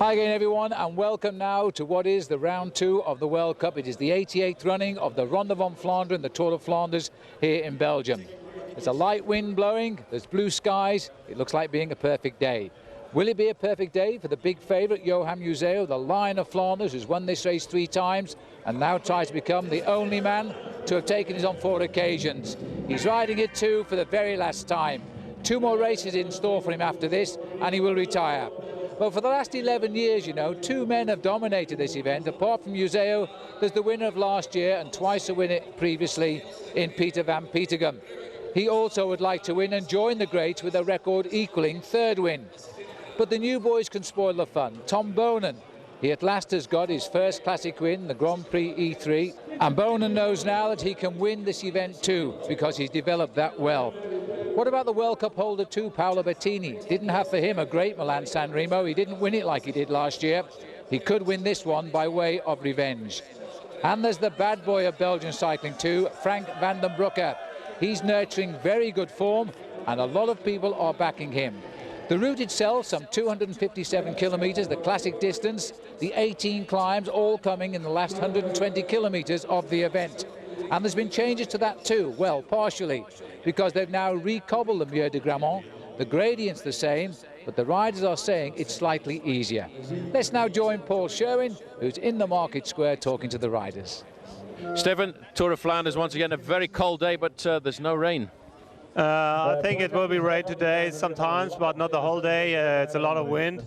Hi again everyone, and welcome now to what is the round 2 of the World Cup. It is the 88th running of the Ronde van Vlaanderen, the Tour of Flanders here in Belgium. There's a light wind blowing, there's blue skies, it looks like being a perfect day. Will it be a perfect day for the big favourite Johan Museeuw, the Lion of Flanders, who's won this race 3 times and now tries to become the only man to have taken it on 4 occasions. He's riding it too for the very last time. 2 more races in store for him after this and he will retire. But for the last 11 years, you know, 2 men have dominated this event. Apart from Museeuw, there's the winner of last year and twice a winner previously in Peter van Petegem. He also would like to win and join the greats with a record equaling 3rd win. But the new boys can spoil the fun. Tom Boonen, he at last has got his first classic win, the Grand Prix E3. And Boonen knows now that he can win this event too, because he's developed that well. What about the World Cup holder too, Paolo Bettini? Didn't have for him a great Milan-San Remo. He didn't win it like he did last year. He could win this one by way of revenge. And there's the bad boy of Belgian cycling too, Frank Vandenbroucke. He's nurturing very good form and a lot of people are backing him. The route itself, some 257 kilometres, the classic distance, the 18 climbs, all coming in the last 120 kilometres of the event. And there's been changes to that too, well, partially, because they've now recobbled the Muur de Grammont. The gradient's the same, but the riders are saying it's slightly easier. Let's now join Paul Sherwin, who's in the market square talking to the riders. Stefan, Tour of Flanders, once again a very cold day, but there's no rain. I think it will be rain today sometimes, but not the whole day. It's a lot of wind,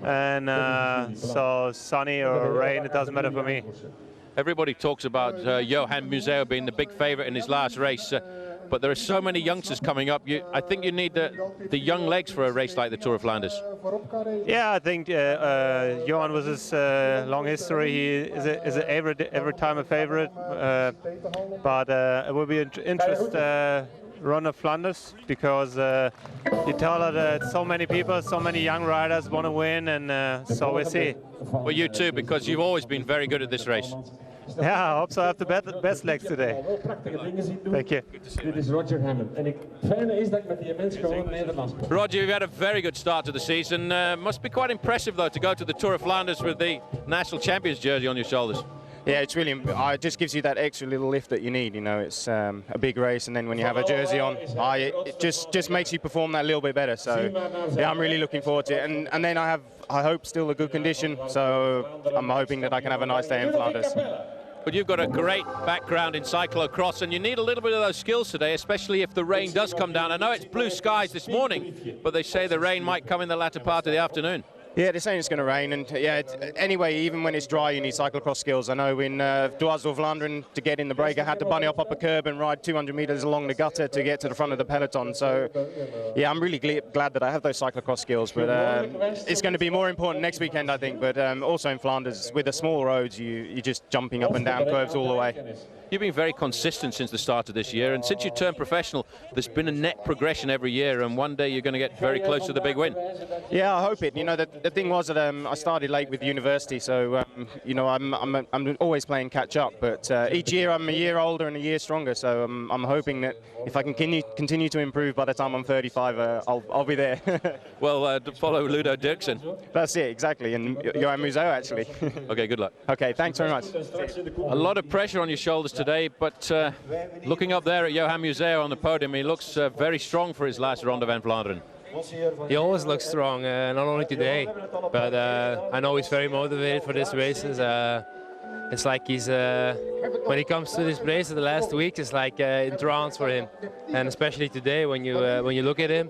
and so sunny or rain, it doesn't matter for me. Everybody talks about Johan Museeuw being the big favourite in his last race, but there are so many youngsters coming up. I think you need the young legs for a race like the Tour of Flanders. Yeah, I think Johan with his long history, he is every time a favourite, but it will be an interesting Ronde of Flanders, because you tell her that so many people, so many young riders want to win, and so we'll see. Well, you too, because you've always been very good at this race. Yeah, I hope so. I have the best legs today. Thank you. Roger, you've had a very good start to the season. Must be quite impressive, though, to go to the Tour of Flanders with the National Champions jersey on your shoulders. Yeah, it's really, it just gives you that extra little lift that you need. You know, it's a big race, and then when you have a jersey on, it just makes you perform that little bit better. So, yeah, I'm really looking forward to it. And then I hope, still a good condition. So I'm hoping that I can have a nice day in Flanders. But you've got a great background in cyclocross, and you need a little bit of those skills today, especially if the rain does come down. I know it's blue skies this morning, but they say the rain might come in the latter part of the afternoon. Yeah, they're saying it's going to rain, and yeah. Anyway, even when it's dry, you need cyclocross skills. I know in Tour of Flanders, to get in the break, I had to bunny up a curb and ride 200 meters along the gutter to get to the front of the peloton. So, yeah, I'm really glad that I have those cyclocross skills. But it's going to be more important next weekend, I think. But also in Flanders, with the small roads, you're just jumping up and down curves all the way. You've been very consistent since the start of this year, and since you turned professional, there's been a net progression every year, and one day you're going to get very close to the big win. Yeah, I hope it. You know, the thing was that I started late with university, so you know, I'm always playing catch up. But each year I'm a year older and a year stronger, so I'm hoping that if I can continue to improve by the time I'm 35, I'll be there. Well, to follow Ludo Derrickson. That's it, exactly, and Johan Museeuw actually. Okay, good luck. Okay, thanks very much. A lot of pressure on your shoulders today, but looking up there at Johan Museeuw on the podium, he looks very strong for his last Ronde van Vlaanderen. He always looks strong, not only today, but I know he's very motivated for this races. It's like he's, when he comes to this race the last week, it's like in trance for him. And especially today, when you look at him,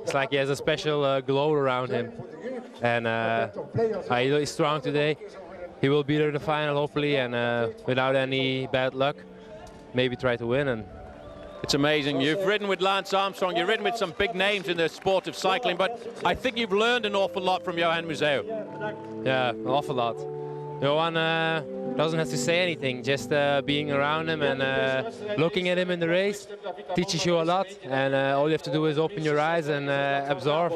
it's like he has a special glow around him. And he's strong today. He will be there in the final, hopefully, and without any bad luck, maybe try to win. And it's amazing. You've ridden with Lance Armstrong, you've ridden with some big names in the sport of cycling, but I think you've learned an awful lot from Johan Museeuw. Yeah, an awful lot. Johan doesn't have to say anything, just being around him and looking at him in the race teaches you a lot, and all you have to do is open your eyes and absorb.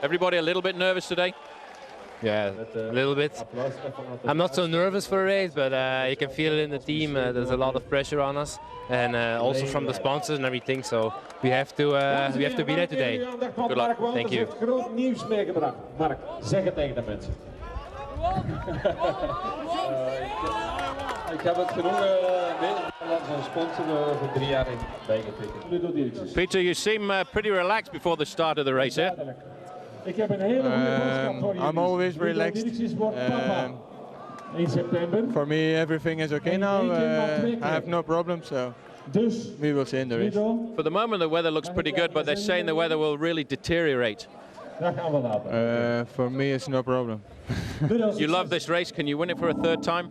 Everybody a little bit nervous today? Yeah, a little bit. I'm not so nervous for a race, but you can feel it in the team. There's a lot of pressure on us, and also from the sponsors and everything. So we have to be there today. Good luck. Thank you. Ik heb het genoeg Nederlandse sponsor voor 3 jaar bijgetekend. Ludo Derrickson. Peter, you seem pretty relaxed before the start of the race here. Ik heb een hele goede boodschap voor jullie. I'm always relaxed. In september. For me, everything is okay now. I have no problems, so we will see in the race. For the moment, the weather looks pretty good, but they're saying the weather will really deteriorate. For me, it's no problem. You love this race. Can you win it for a third time?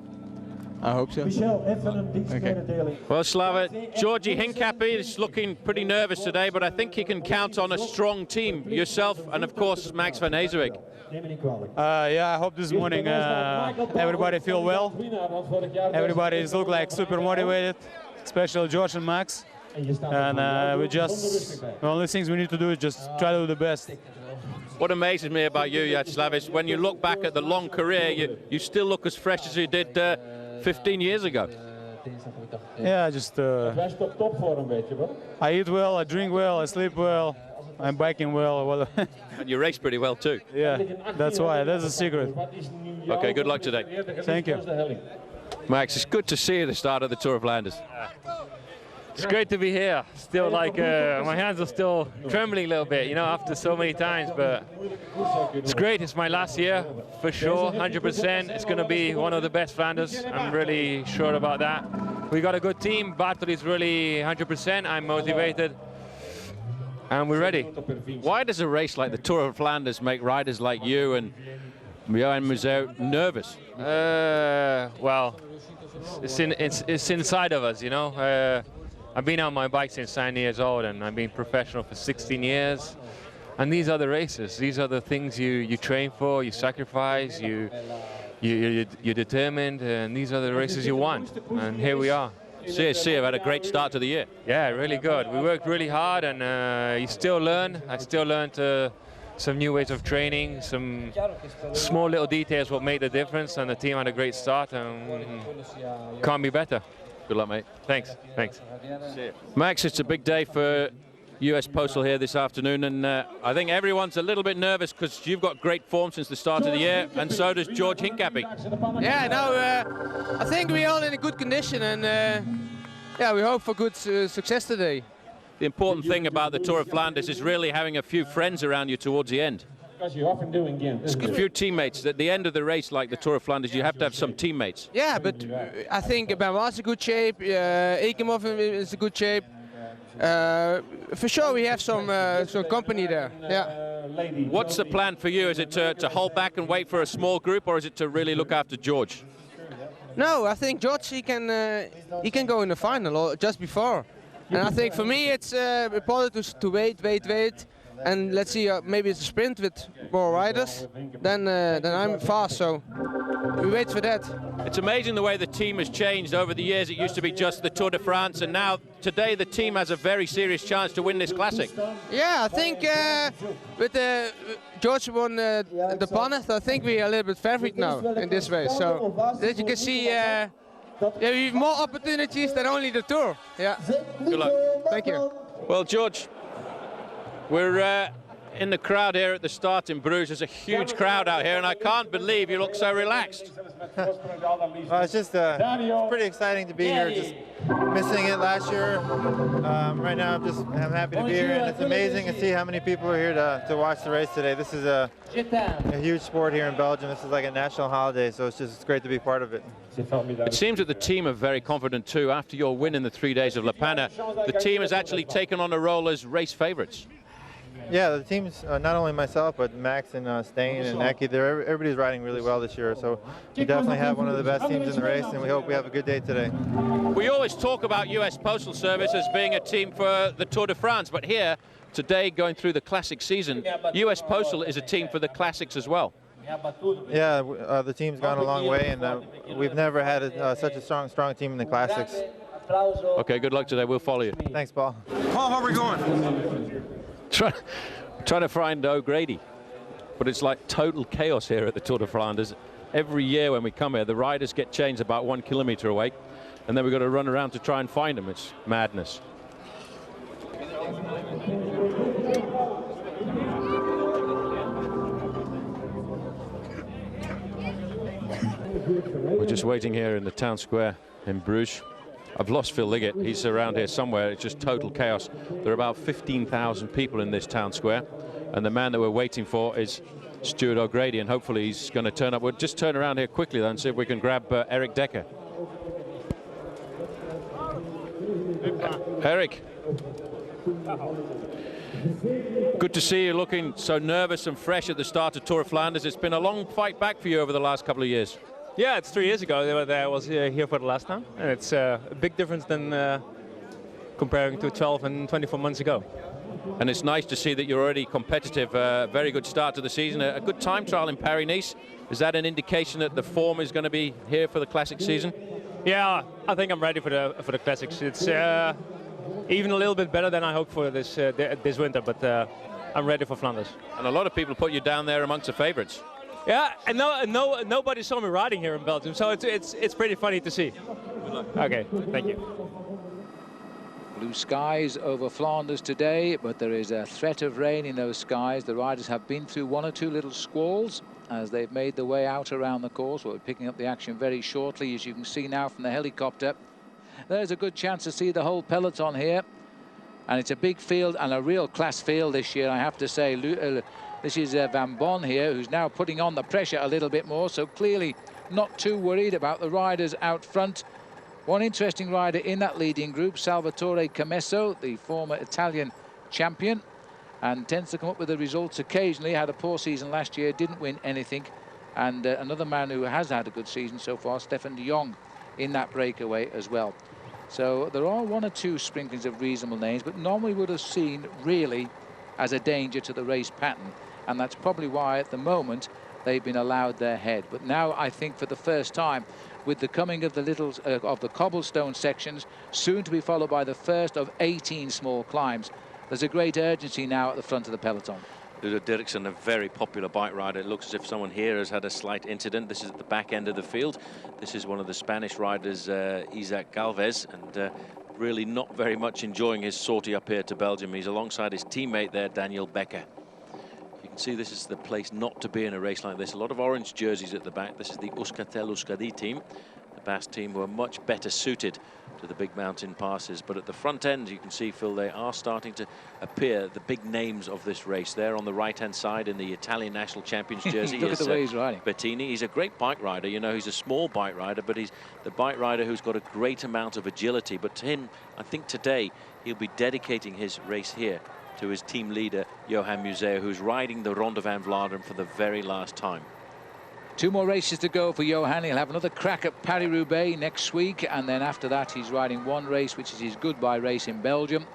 I hope so. Okay. Well, Slava, Georgi Hincapie is looking pretty nervous today, but I think he can count on a strong team. Yourself and, of course, Max van Heeswijk. Yeah, I hope this morning everybody feel well. Everybody look like super motivated, especially George and Max. And the only things we need to do is just try to do the best. What amazes me about you, Yaroslav, is when you look back at the long career, you still look as fresh as you did 15 years ago. Yeah, just I eat well, I drink well, I sleep well, I'm biking well. And you race pretty well too. Yeah, that's why, that's the secret. Okay, good luck today. Thank you. Max, it's good to see you at the start of the Tour of Flanders. It's great to be here. Still like, my hands are still trembling a little bit, you know, after so many times, but it's great. It's my last year, for sure, 100%. It's going to be one of the best Flanders. I'm really sure about that. We got a good team. Bartel is really 100%. I'm motivated. And we're ready. Why does a race like the Tour of Flanders make riders like you and Johan Museeuw nervous? Well, it's inside of us, you know. I've been on my bike since 9 years old, and I've been professional for 16 years. And these are the races. These are the things you train for, you sacrifice, you're determined, and these are the races you want. And here we are. CSC have had a great start to the year. Yeah, really good. We worked really hard, and you still learn. I still learned some new ways of training, some small little details what made the difference, and the team had a great start, and can't be better. Good luck, mate. Thanks. Max, it's a big day for US Postal here this afternoon, and I think everyone's a little bit nervous because you've got great form since the start of the year, and so does George Hincapie. Yeah, no, I think we're all in a good condition, and yeah, we hope for good success today. The important thing about the Tour of Flanders is really having a few friends around you towards the end. A few teammates. At the end of the race, like the Tour of Flanders, you have to have some teammates. Yeah, but I think Benoit's in good shape, Ekimov is in good shape. For sure, we have some company there. Yeah. What's the plan for you? Is it to hold back and wait for a small group, or is it to really look after George? No, I think George he can go in the final or just before. And I think for me it's important to wait. And let's see, maybe it's a sprint with more riders. Then I'm fast, so we wait for that. It's amazing the way the team has changed over the years. It used to be just the Tour de France, and now today the team has a very serious chance to win this classic. Yeah, I think with George won the Paneth, I think we are a little bit favorite now in this race. So as you can see, we have more opportunities than only the Tour. Yeah. Good luck. Thank you. Well, George, we're in the crowd here at the start in Bruges. There's a huge crowd out here, and I can't believe you look so relaxed. Well, it's just pretty exciting to be here. Just missing it last year. Right now, I'm happy to be here, and it's amazing to see how many people are here to watch the race today. This is a huge sport here in Belgium. This is like a national holiday, so it's great to be part of it. It seems that the team are very confident too. After your win in the 3 days of La Panne, the team has actually taken on a role as race favourites. Yeah, the team's not only myself, but Max and Stain and Eki. Everybody's riding really well this year, so we definitely have one of the best teams in the race, and we hope we have a good day today. We always talk about US Postal Service as being a team for the Tour de France, but here, today, going through the Classic season, US Postal is a team for the Classics as well. Yeah, the team's gone a long way, and we've never had such a strong team in the Classics. Okay, good luck today. We'll follow you. Thanks, Paul. Paul, how are we going? Trying to find O'Grady, but it's like total chaos here at the Tour de Flanders. Every year when we come here, the riders get changed about 1 kilometre away, and then we've got to run around to try and find them. It's madness. We're just waiting here in the town square in Bruges. I've lost Phil Liggett. He's around here somewhere. It's just total chaos. There are about 15,000 people in this town square, and the man that we're waiting for is Stuart O'Grady, and hopefully he's going to turn up. We'll just turn around here quickly then and see if we can grab Eric Decker. Eric, good to see you looking so nervous and fresh at the start of Tour of Flanders. It's been a long fight back for you over the last couple of years. Yeah, it's 3 years ago I was here for the last time, and it's a big difference than comparing to 12 and 24 months ago. And it's nice to see that you're already competitive. Very good start to the season. A good time trial in Paris-Nice. Is that an indication that the form is going to be here for the classic season? Yeah, I think I'm ready for the classics. It's even a little bit better than I hoped for this winter, but I'm ready for Flanders. And a lot of people put you down there amongst the favourites. Yeah, and nobody saw me riding here in Belgium, so it's pretty funny to see. Okay, thank you. Blue skies over Flanders today, but there is a threat of rain in those skies. The riders have been through one or two little squalls as they've made their way out around the course. We're picking up the action very shortly, as you can see now from the helicopter. There's a good chance to see the whole peloton here, and it's a big field and a real class field this year, I have to say. This is Van Bon here, who's now putting on the pressure a little bit more, so clearly not too worried about the riders out front. One interesting rider in that leading group, Salvatore Camesso, the former Italian champion, and tends to come up with the results occasionally. Had a poor season last year, didn't win anything. And another man who has had a good season so far, Stefan de Jong, in that breakaway as well. So there are one or two sprinklings of reasonable names, but none we would have seen really as a danger to the race pattern. And that's probably why at the moment they've been allowed their head. But now I think for the first time, with the coming of the cobblestone sections, soon to be followed by the first of 18 small climbs, there's a great urgency now at the front of the peloton. Ludo Derrickson, a very popular bike rider. It looks as if someone here has had a slight incident. This is at the back end of the field. This is one of the Spanish riders, Isaac Galvez, and really not very much enjoying his sortie up here to Belgium. He's alongside his teammate there, Daniel Berger. You can see this is the place not to be in a race like this. A lot of orange jerseys at the back. This is the Euskaltel-Euskadi team, the Basque team, who are much better suited to the big mountain passes. But at the front end, you can see, Phil, they are starting to appear, the big names of this race. There on the right-hand side in the Italian national champions jersey Look at the way he's riding. Bettini. He's a great bike rider. You know, he's a small bike rider, but he's the bike rider who's got a great amount of agility. But to him, I think today he'll be dedicating his race here to his team leader, Johan Museeuw, who's riding the Ronde van Vlaanderen for the very last time. 2 more races to go for Johan. He'll have another crack at Paris-Roubaix next week, and then after that he's riding one race, which is his goodbye race in Belgium,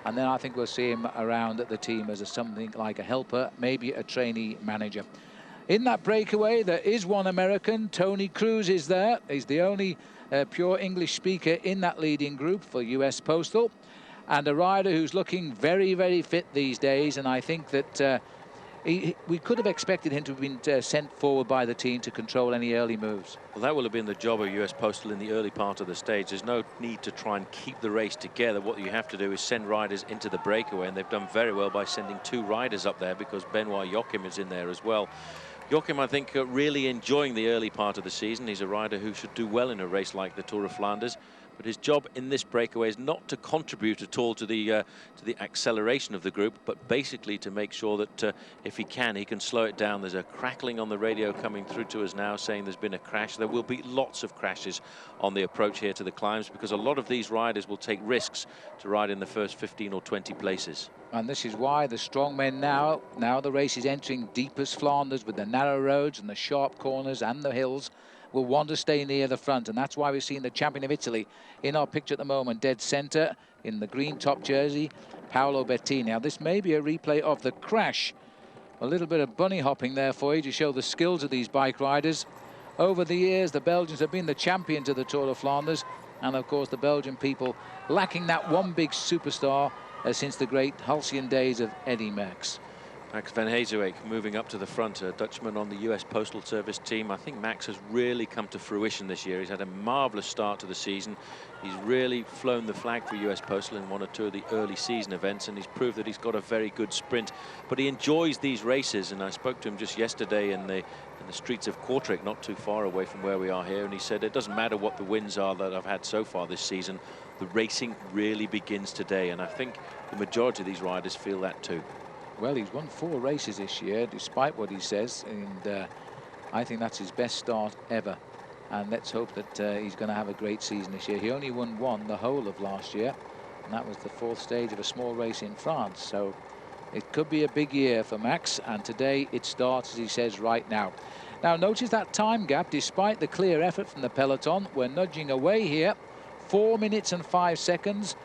and then I think we'll see him around at the team as something like a helper, maybe a trainee manager. In that breakaway there is one American. Tony Cruz is there. He's the only pure English speaker in that leading group for US Postal, and a rider who's looking very, very fit these days, and I think that we could have expected him to have been sent forward by the team to control any early moves. Well, that will have been the job of US Postal in the early part of the stage. There's no need to try and keep the race together. What you have to do is send riders into the breakaway, and they've done very well by sending 2 riders up there, because Benoit Joachim is in there as well. Joachim, I think, really enjoying the early part of the season. He's a rider who should do well in a race like the Tour of Flanders. But his job in this breakaway is not to contribute at all to the acceleration of the group, but basically to make sure that if he can slow it down. There's a crackling on the radio coming through to us now saying there's been a crash. There will be lots of crashes on the approach here to the climbs, because a lot of these riders will take risks to ride in the first 15 or 20 places. And this is why the strong men now the race is entering deepest Flanders with the narrow roads and the sharp corners and the hills, will want to stay near the front, and that's why we're seeing the champion of Italy in our picture at the moment, dead center in the green top jersey, Paolo Bettini. Now this may be a replay of the crash. A little bit of bunny hopping there for you to show the skills of these bike riders. Over the years, the Belgians have been the champions of the Tour of Flanders, and of course the Belgian people lacking that one big superstar since the great halcyon days of Eddy Merckx. Max van Heeswijk moving up to the front, a Dutchman on the US Postal Service team. I think Max has really come to fruition this year. He's had a marvellous start to the season. He's really flown the flag for US Postal in one or two of the early season events, and he's proved that he's got a very good sprint. But he enjoys these races, and I spoke to him just yesterday in the streets of Kortrijk, not too far away from where we are here, and he said it doesn't matter what the wins are that I've had so far this season, the racing really begins today, and I think the majority of these riders feel that too. Well, he's won 4 races this year, despite what he says, and I think that's his best start ever. And let's hope that he's going to have a great season this year. He only won 1 the whole of last year, and that was the 4th stage of a small race in France. So it could be a big year for Max, and today it starts, as he says, right now. Now, notice that time gap. Despite the clear effort from the peloton, we're nudging away here. 4 minutes and 5 seconds.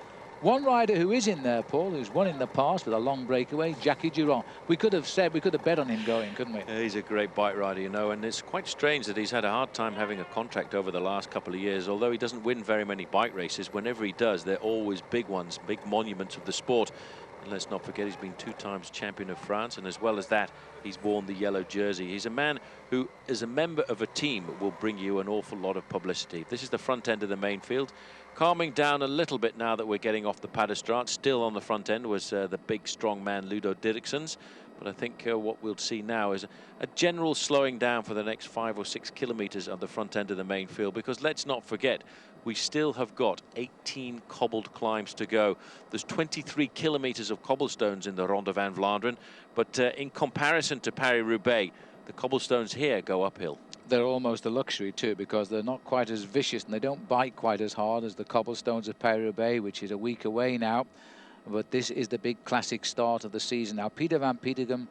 One rider who is in there, Paul, who's won in the past with a long breakaway, Jackie Durand. We could have bet on him going, couldn't we? Yeah, he's a great bike rider, you know, and it's quite strange that he's had a hard time having a contract over the last couple of years. Although he doesn't win very many bike races, whenever he does, they're always big ones, big monuments of the sport. And let's not forget, he's been 2 times champion of France, and as well as that, he's worn the yellow jersey. He's a man who, as a member of a team, will bring you an awful lot of publicity. This is the front end of the main field. Calming down a little bit now that we're getting off the Paddestraat. Still on the front end was the big strong man Ludo Derrickson. But I think what we'll see now is a general slowing down for the next 5 or 6 kilometers on the front end of the main field, because let's not forget, we still have got 18 cobbled climbs to go. There's 23 kilometers of cobblestones in the Ronde van Vlaanderen, but in comparison to Paris-Roubaix, the cobblestones here go uphill. They're almost a luxury too, because they're not quite as vicious and they don't bite quite as hard as the cobblestones of Paris-Roubaix, which is a week away now. But this is the big classic start of the season. Now, Peter van Petegem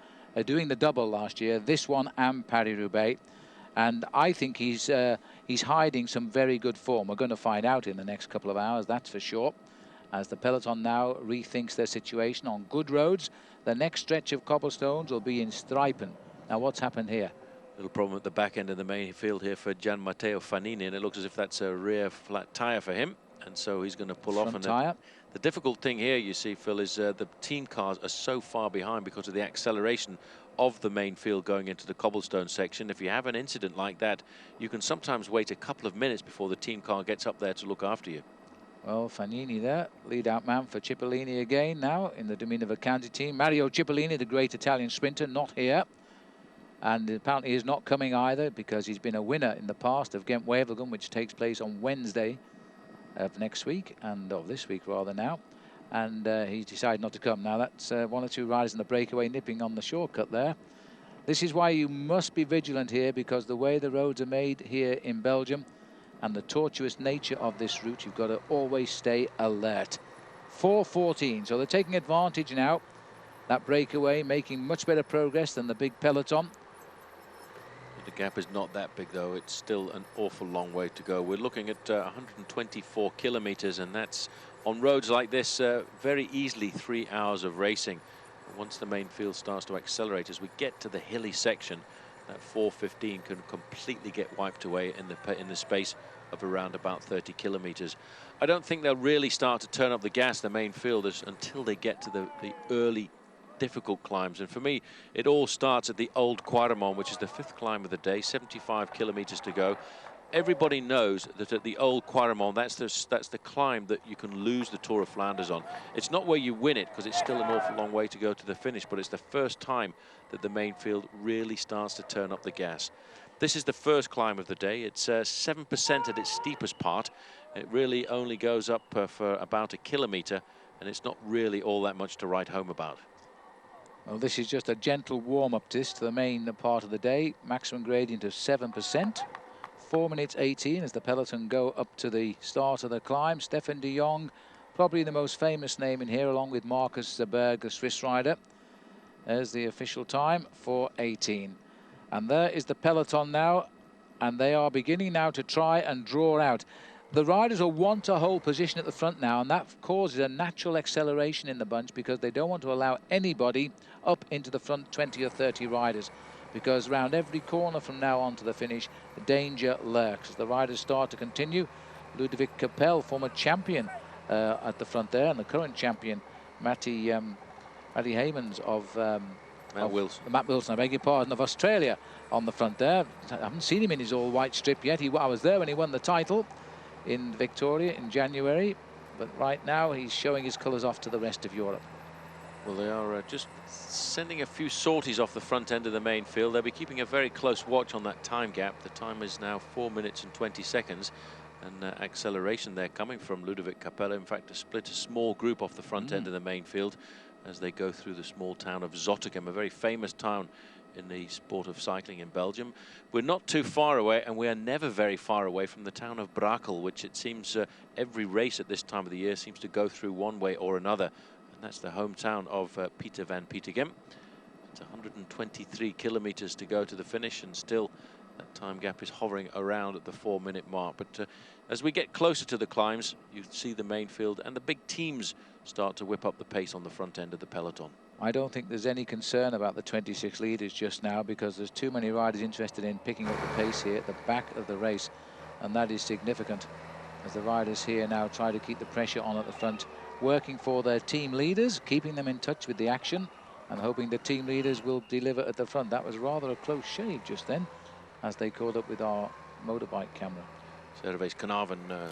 doing the double last year, this one and Paris-Roubaix, and I think he's hiding some very good form. We're going to find out in the next couple of hours, that's for sure, as the peloton now rethinks their situation on good roads. The next stretch of cobblestones will be in Strijpen. Now, what's happened here? Little problem at the back end of the main field here for Gian Matteo Fanini, and it looks as if that's a rear flat tyre for him, and so he's going to pull off. And the difficult thing here, you see, Phil, is the team cars are so far behind because of the acceleration of the main field going into the cobblestone section. If you have an incident like that, you can sometimes wait a couple of minutes before the team car gets up there to look after you. Well, Fanini there, lead out man for Cipollini again now in the Domina Vacanti team. Mario Cipollini, the great Italian sprinter, not here. And apparently he's not coming either, because he's been a winner in the past of Ghent-Wevelgem, which takes place on Wednesday of next week, and of this week rather now. And he's decided not to come. Now that's 1 or 2 riders in the breakaway nipping on the shortcut there. This is why you must be vigilant here, because the way the roads are made here in Belgium and the tortuous nature of this route, you've got to always stay alert. 4:14, so they're taking advantage now. That breakaway making much better progress than the big peloton. The gap is not that big, though. It's still an awful long way to go. We're looking at 124 kilometers, and that's on roads like this very easily 3 hours of racing. Once the main field starts to accelerate, as we get to the hilly section, that 4:15 can completely get wiped away in the space of around about 30 kilometers. I don't think they'll really start to turn up the gas, the main fielders, until they get to the early difficult climbs. And for me, it all starts at the Old Quaremont, which is the 5th climb of the day, 75 kilometers to go. Everybody knows that at the Old Quaremont, that's the climb that you can lose the Tour of Flanders on. It's not where you win it, because it's still an awful long way to go to the finish, but it's the first time that the main field really starts to turn up the gas. This is the first climb of the day. It's 7% at its steepest part. It really only goes up for about a kilometer, and it's not really all that much to write home about. Well, this is just a gentle warm-up to the main part of the day. Maximum gradient of 7%. 4 minutes 18 as the peloton go up to the start of the climb. Stefan de Jong, probably the most famous name in here, along with Marcus Berger, Swiss rider, as the official time, 4:18. And there is the peloton now, and they are beginning now to try and draw out. The riders will want to hold position at the front now, and that causes a natural acceleration in the bunch, because they don't want to allow anybody up into the front 20 or 30 riders, because around every corner from now on to the finish, the danger lurks. As the riders start to continue, Ludovic Capel, former champion at the front there, and the current champion, Matty Heymans of Matt Wilson. Matt Wilson, I beg your pardon, of Australia on the front there. I haven't seen him in his all-white strip yet. I was there when he won the title in Victoria in January, but right now he's showing his colours off to the rest of Europe. Well, they are just sending a few sorties off the front end of the main field. They'll be keeping a very close watch on that time gap. The time is now 4 minutes and 20 seconds. And acceleration there coming from Ludovic Capella. In fact, to split a small group off the front end of the main field as they go through the small town of Zottegem, a very famous town in the sport of cycling in Belgium. We're not too far away, and we are never very far away from the town of Rakel, which it seems every race at this time of the year seems to go through one way or another. And that's the hometown of Pieter van Pietergem. It's 123 kilometers to go to the finish, and still that time gap is hovering around at the 4-minute mark. But as we get closer to the climbs, you see the main field and the big teams start to whip up the pace on the front end of the peloton. I don't think there's any concern about the 26 leaders just now, because there's too many riders interested in picking up the pace here at the back of the race, and that is significant as the riders here now try to keep the pressure on at the front, working for their team leaders, keeping them in touch with the action and hoping the team leaders will deliver at the front. That was rather a close shave just then as they caught up with our motorbike camera. Servais Conovan in the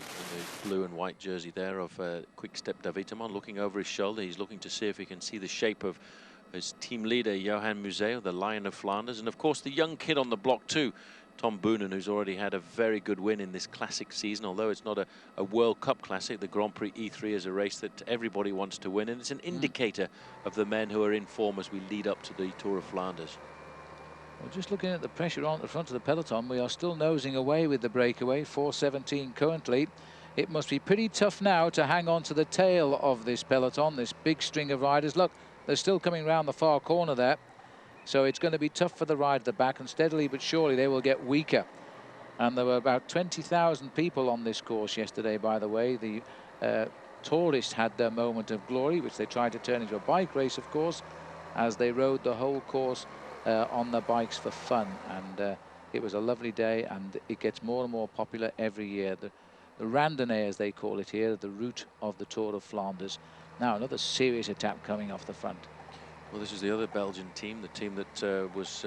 blue and white jersey there of Quick Step Daviteman, looking over his shoulder. He's looking to see if he can see the shape of his team leader, Johan Museo, the Lion of Flanders. And of course, the young kid on the block too, Tom Boonen, who's already had a very good win in this classic season. Although it's not a World Cup classic, the Grand Prix E3 is a race that everybody wants to win. And it's an indicator of the men who are in form as we lead up to the Tour of Flanders. Well, just looking at the pressure on the front of the peloton, we are still nosing away with the breakaway, 4:17 currently. It must be pretty tough now to hang on to the tail of this peloton, this big string of riders. Look, they're still coming round the far corner there. So it's going to be tough for the ride at the back, and steadily but surely they will get weaker. And there were about 20,000 people on this course yesterday, by the way. The tourists had their moment of glory, which they tried to turn into a bike race, of course, as they rode the whole course on their bikes for fun. And it was a lovely day, and it gets more and more popular every year. The randonnée, as they call it here, the route of the Tour of Flanders. Now another serious attack coming off the front. Well, this is the other Belgian team, the team that was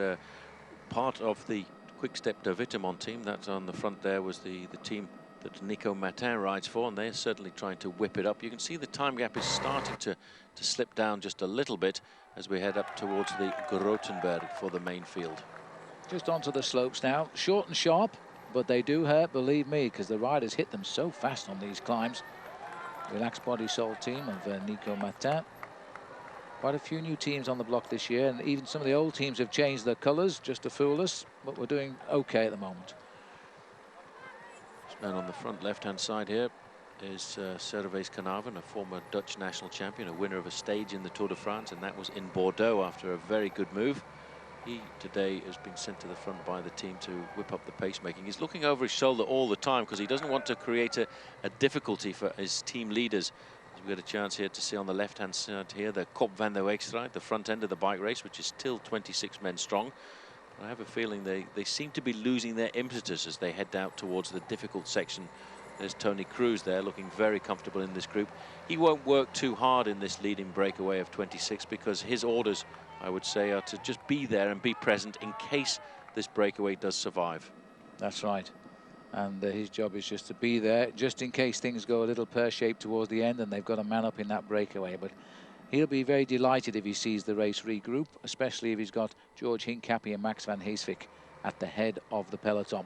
part of the Quick Step Daviteman team. That on the front there was the team that Nico Martin rides for, and they're certainly trying to whip it up. You can see the time gap is starting to slip down just a little bit as we head up towards the Grotenberg for the main field. Just onto the slopes now, short and sharp, but they do hurt, believe me, because the riders hit them so fast on these climbs. Relaxed Body Soul team of Nico Martin. Quite a few new teams on the block this year, and even some of the old teams have changed their colours just to fool us, but we're doing okay at the moment. This man on the front left-hand side here is Servais Conovan, a former Dutch national champion, a winner of a stage in the Tour de France, and that was in Bordeaux after a very good move. He today has been sent to the front by the team to whip up the pacemaking. He's looking over his shoulder all the time because he doesn't want to create a difficulty for his team leaders. We've got a chance here to see on the left-hand side here the Kop van der Weekstrijd, the front end of the bike race, which is still 26 men strong. But I have a feeling they seem to be losing their impetus as they head out towards the difficult section. There's Tony Cruz there, looking very comfortable in this group. He won't work too hard in this leading breakaway of 26 because his orders, I would say, are to just be there and be present in case this breakaway does survive. That's right. And his job is just to be there, just in case things go a little pear-shaped towards the end and they've got a man up in that breakaway. But he'll be very delighted if he sees the race regroup, especially if he's got George Hincapie and Max van Heeswijk at the head of the peloton.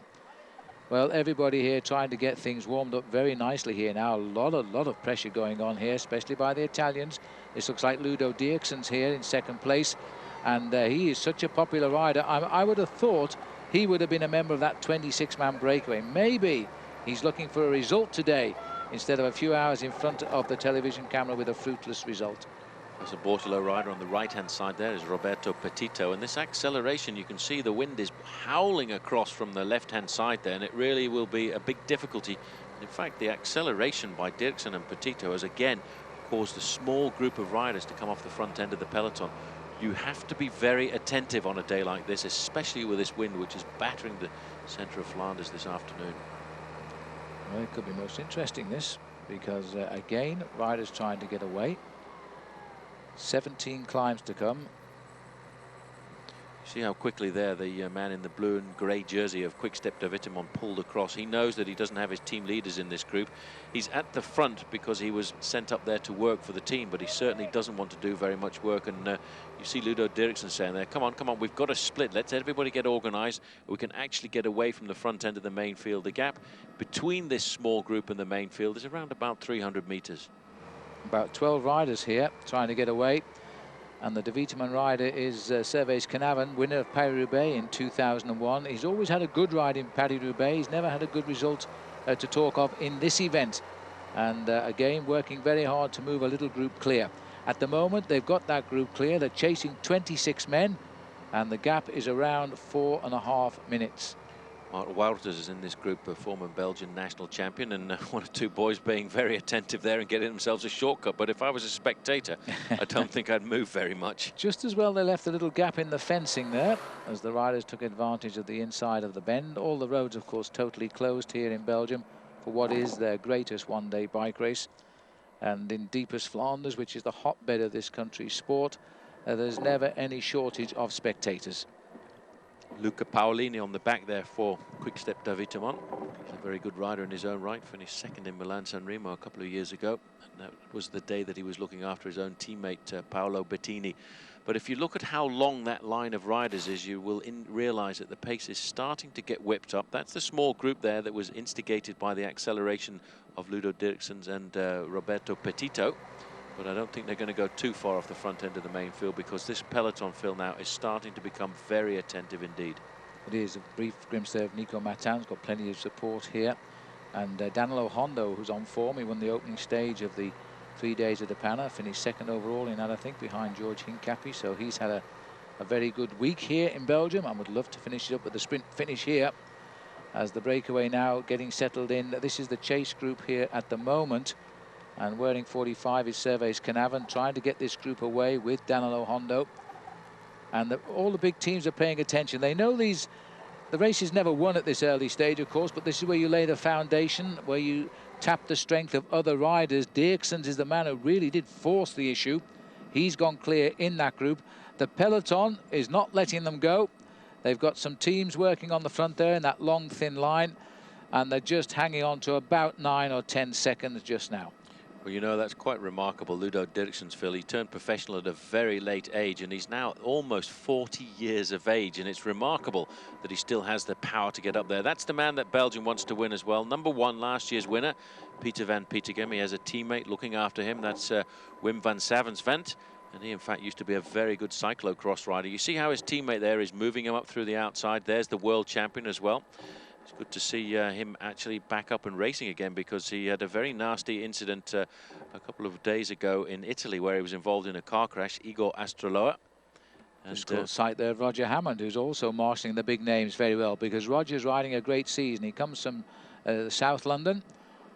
Well, everybody here trying to get things warmed up very nicely here now. A lot of pressure going on here, especially by the Italians. This looks like Ludo Derrickson's here in second place, and he is such a popular rider. I would have thought he would have been a member of that 26-man breakaway. Maybe he's looking for a result today instead of a few hours in front of the television camera with a fruitless result. There's a Bortolo rider on the right-hand side. There is Roberto Petito, and this acceleration, you can see the wind is howling across from the left-hand side there, and it really will be a big difficulty. In fact, the acceleration by Derrickson and Petito has again caused a small group of riders to come off the front end of the peloton. You have to be very attentive on a day like this, especially with this wind which is battering the centre of Flanders this afternoon. Well, it could be most interesting, this, because again, riders trying to get away. 17 climbs to come. See how quickly there the man in the blue and grey jersey of Quick Step de Witteman pulled across. He knows that he doesn't have his team leaders in this group. He's at the front because he was sent up there to work for the team, but he certainly doesn't want to do very much work. And you see Ludo Derrickson saying there, come on, we've got to split. Let's everybody get organised. We can actually get away from the front end of the main field. The gap between this small group and the main field is around about 300 metres. About 12 riders here trying to get away. And the De Witteman rider is Servais Conovan, winner of Paris-Roubaix in 2001. He's always had a good ride in Paris-Roubaix. He's never had a good result to talk of in this event. And again, working very hard to move a little group clear. At the moment, they've got that group clear. They're chasing 26 men, and the gap is around 4.5 minutes. Mark Wouters is in this group, a former Belgian national champion, and one or two boys being very attentive there and getting themselves a shortcut. But if I was a spectator, I don't think I'd move very much. Just as well they left a little gap in the fencing there, as the riders took advantage of the inside of the bend. All the roads, of course, totally closed here in Belgium for what is their greatest one-day bike race. And in deepest Flanders, which is the hotbed of this country's sport, there's never any shortage of spectators. Luca Paolini on the back there for Quick Step de Witteman. He's a very good rider in his own right. Finished second in Milan-San Remo a couple of years ago. And that was the day that he was looking after his own teammate, Paolo Bettini. But if you look at how long that line of riders is, you will realise that the pace is starting to get whipped up. That's the small group there that was instigated by the acceleration of Ludo Derrickson and Roberto Petito. But I don't think they're going to go too far off the front end of the main field, because this peloton field now is starting to become very attentive indeed. It is a brief glimpse there of Nico Matin's got plenty of support here. And Danilo Hondo, who's on form, he won the opening stage of the 3 days of the Panna, finished second overall in that, I think, behind George Hincapie. So he's had a very good week here in Belgium and would love to finish it up with the sprint finish here. As the breakaway now getting settled in. This is the chase group here at the moment. And wearing 45 is Servais Conovan, trying to get this group away with Danilo Hondo. And all the big teams are paying attention. They know the race is never won at this early stage, of course, but this is where you lay the foundation, where you tap the strength of other riders. Derrickson is the man who really did force the issue. He's gone clear in that group. The peloton is not letting them go. They've got some teams working on the front there in that long, thin line, and they're just hanging on to about 9 or 10 seconds just now. Well, you know, that's quite remarkable. Ludo Derrickson's, Phil, he turned professional at a very late age, and he's now almost 40 years of age, and it's remarkable that he still has the power to get up there. That's the man that Belgium wants to win as well. Number 1 last year's winner, Peter van Petegem. He has a teammate looking after him. That's Wim van Savensvent, and he, in fact, used to be a very good cyclocross rider. You see how his teammate there is moving him up through the outside. There's the world champion as well. It's good to see him actually back up and racing again, because he had a very nasty incident a couple of days ago in Italy where he was involved in a car crash. Igor Astroloa. Just caught sight there of Roger Hammond, who's also marshalling the big names very well, because Roger's riding a great season. He comes from South London,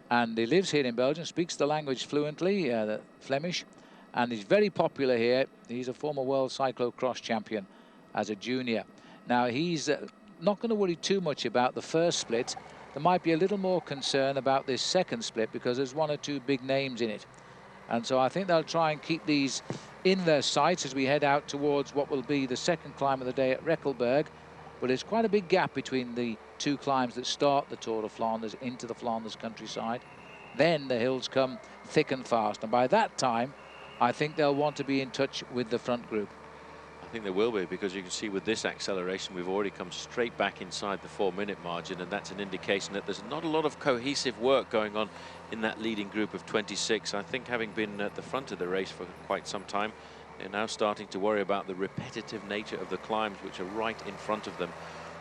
and he lives here in Belgium, speaks the language fluently, the Flemish, and he's very popular here. He's a former world cyclocross champion as a junior. Now he's not going to worry too much about the first split. There might be a little more concern about this second split, because there's 1 or 2 big names in it. And so I think they'll try and keep these in their sights as we head out towards what will be the second climb of the day at Rakelberg. But there's quite a big gap between the 2 climbs that start the Tour of Flanders into the Flanders countryside. Then the hills come thick and fast. And by that time, I think they'll want to be in touch with the front group. I think there will be, because you can see with this acceleration we've already come straight back inside the 4-minute margin, and that's an indication that there's not a lot of cohesive work going on in that leading group of 26. I think, having been at the front of the race for quite some time, they're now starting to worry about the repetitive nature of the climbs which are right in front of them.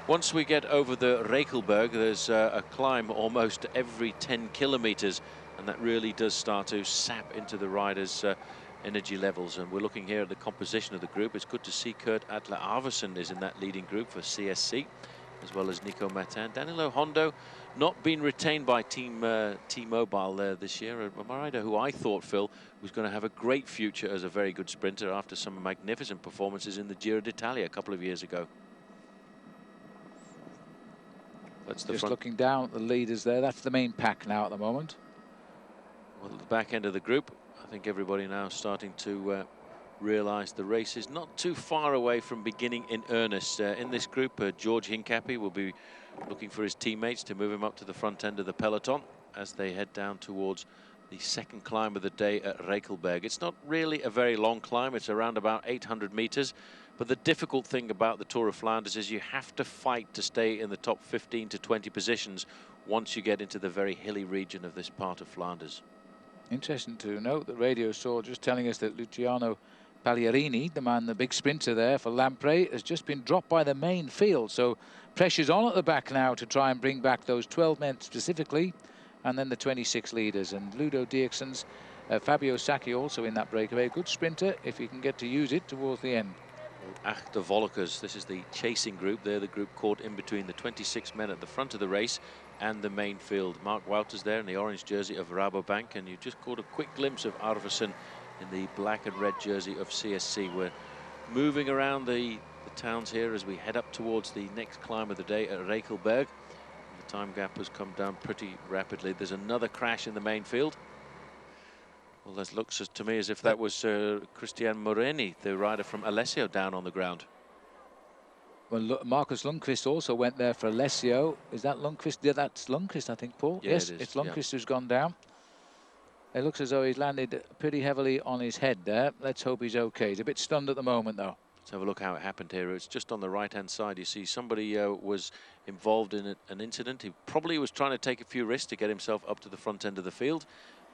Once we get over the Rakelberg, there's a climb almost every 10 kilometers, and that really does start to sap into the riders' energy levels. And we're looking here at the composition of the group. It's good to see Kurt Atle Arvesen is in that leading group for CSC, as well as Nico Matin. Danilo Hondo not been retained by T-Mobile this year. A rider who I thought, Phil, was going to have a great future as a very good sprinter after some magnificent performances in the Giro d'Italia a couple of years ago. That's the Just front. looking down at the leaders there. That's the main pack now at the moment. Well, at the back end of the group, I think everybody now starting to realised the race is not too far away from beginning in earnest. In this group, George Hincapie will be looking for his teammates to move him up to the front end of the peloton as they head down towards the second climb of the day at Rakelberg. It's not really a very long climb, it's around about 800 meters, but the difficult thing about the Tour of Flanders is you have to fight to stay in the top 15 to 20 positions once you get into the very hilly region of this part of Flanders. Interesting to note that Radio Saw just telling us that Luciano Pagliarini, the big sprinter there for Lamprey, has just been dropped by the main field. So pressure's on at the back now to try and bring back those 12 men specifically, and then the 26 leaders. And Ludo Derrickson's Fabio Sacchi also in that breakaway. Good sprinter if he can get to use it towards the end. Achter Volkers, this is the chasing group. They're the group caught in between the 26 men at the front of the race and the main field. Mark Wouters there in the orange jersey of Rabobank, and you just caught a quick glimpse of Arvidsson in the black and red jersey of CSC. We're moving around the towns here as we head up towards the next climb of the day at Rakelberg. The time gap has come down pretty rapidly. There's another crash in the main field. Well, that looks to me as if that was Christian Morini, the rider from Alessio, down on the ground. Well, look, Marcus Lundqvist also went there for Alessio. Is that Lundqvist? Yeah, that's Lundqvist, I think, Paul. Yeah, yes, it is, it's Lundqvist who's gone down. It looks as though he's landed pretty heavily on his head there. Let's hope he's okay. He's a bit stunned at the moment, though. Let's have a look how it happened here. It's just on the right-hand side. You see somebody was involved in an incident. He probably was trying to take a few risks to get himself up to the front end of the field.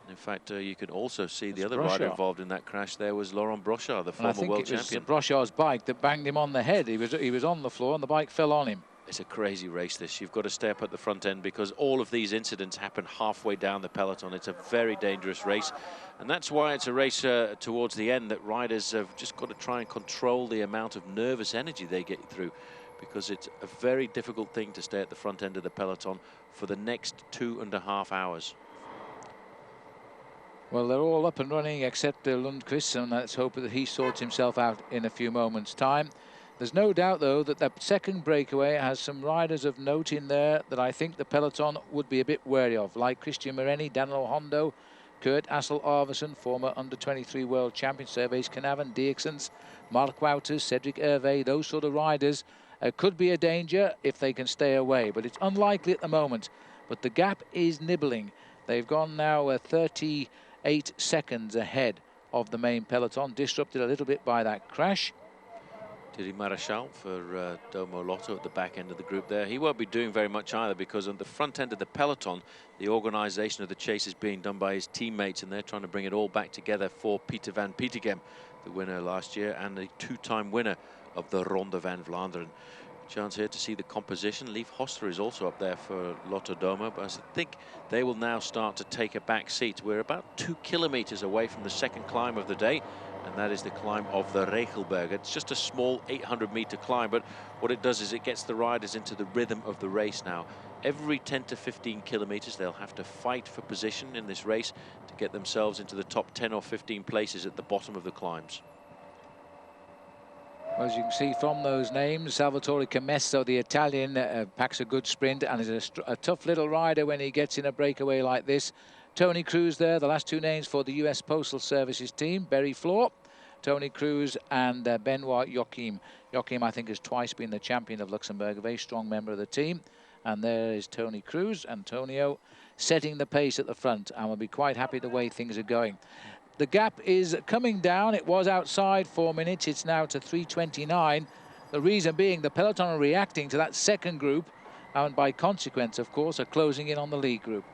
And in fact, you can also see the other rider involved in that crash there was Laurent Brochard, the former world champion. I think it was Brochard's bike that banged him on the head. He was on the floor and the bike fell on him. It's a crazy race, this. You've got to stay up at the front end because all of these incidents happen halfway down the peloton. It's a very dangerous race, and that's why it's a race towards the end that riders have just got to try and control the amount of nervous energy they get through, because it's a very difficult thing to stay at the front end of the peloton for the next 2.5 hours. Well, they're all up and running except Lundqvist, and let's hope that he sorts himself out in a few moments' time. There's no doubt, though, that that second breakaway has some riders of note in there that I think the peloton would be a bit wary of, like Christian Morini, Daniel Hondo, Kurt Assel Arvidsson, former under-23 world champion, Servais Conovan, Derricksons, Mark Wouters, Cedric Hervé. Those sort of riders could be a danger if they can stay away, but it's unlikely at the moment. But the gap is nibbling. They've gone now 38 seconds ahead of the main peloton, disrupted a little bit by that crash. Thierry Maréchal for Domo Lotto at the back end of the group there. He won't be doing very much either, because on the front end of the peloton, the organisation of the chase is being done by his teammates, and they're trying to bring it all back together for Pieter van Pietegem, the winner last year and the two-time winner of the Ronde van Vlaanderen. Chance here to see the composition. Lief Hoster is also up there for Lotto Domo, but I think they will now start to take a back seat. We're about 2 kilometers away from the second climb of the day, and that is the climb of the Rakelberg. It's just a small 800-meter climb, but what it does is it gets the riders into the rhythm of the race now. Every 10 to 15 kilometers, they'll have to fight for position in this race to get themselves into the top 10 or 15 places at the bottom of the climbs. Well, as you can see from those names, Salvatore Camesso, the Italian, packs a good sprint and is a tough little rider when he gets in a breakaway like this. Tony Cruz there, the last two names for the US Postal Services team, Berry Floor, Tony Cruz and Benoit Joachim. Joachim, I think, has twice been the champion of Luxembourg, a very strong member of the team. And there is Tony Cruz, Antonio, setting the pace at the front, and we'll be quite happy the way things are going. The gap is coming down. It was outside 4 minutes. It's now to 3:29. The reason being the peloton are reacting to that second group, and by consequence, of course, are closing in on the lead group.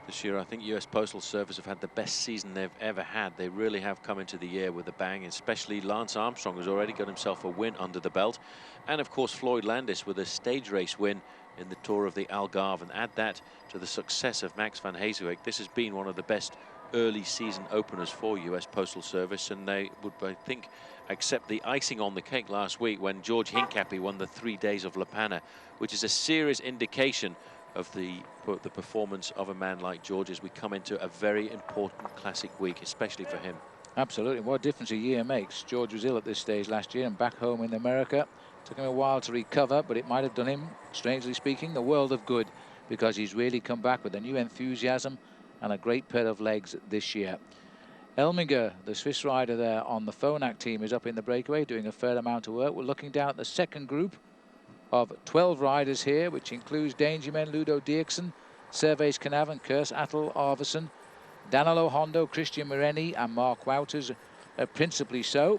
This year, I think US Postal Service have had the best season they've ever had. They really have come into the year with a bang, especially Lance Armstrong, who's already got himself a win under the belt. And, of course, Floyd Landis with a stage race win in the Tour of the Algarve. And add that to the success of Max van Heeswijk. This has been one of the best early season openers for US Postal Service, and they would, I think, accept the icing on the cake last week when George Hincapie won the 3 days of La Panna, which is a serious indication of the performance of a man like George as we come into a very important classic week, especially for him. Absolutely. What a difference a year makes. George was ill at this stage last year and back home in America. Took him a while to recover, but it might have done him, strangely speaking, the world of good, because he's really come back with a new enthusiasm and a great pair of legs this year. Elminger, the Swiss rider there on the Phonak team, is up in the breakaway doing a fair amount of work. We're looking down at the second group of 12 riders here, which includes Dangermen, Ludo Derrickson, Servais Conovan, Kurs Attel, Arvidsson, Danilo Hondo, Christian Morini and Mark Wouters, principally so.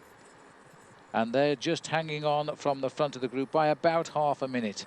And they're just hanging on from the front of the group by about half a minute.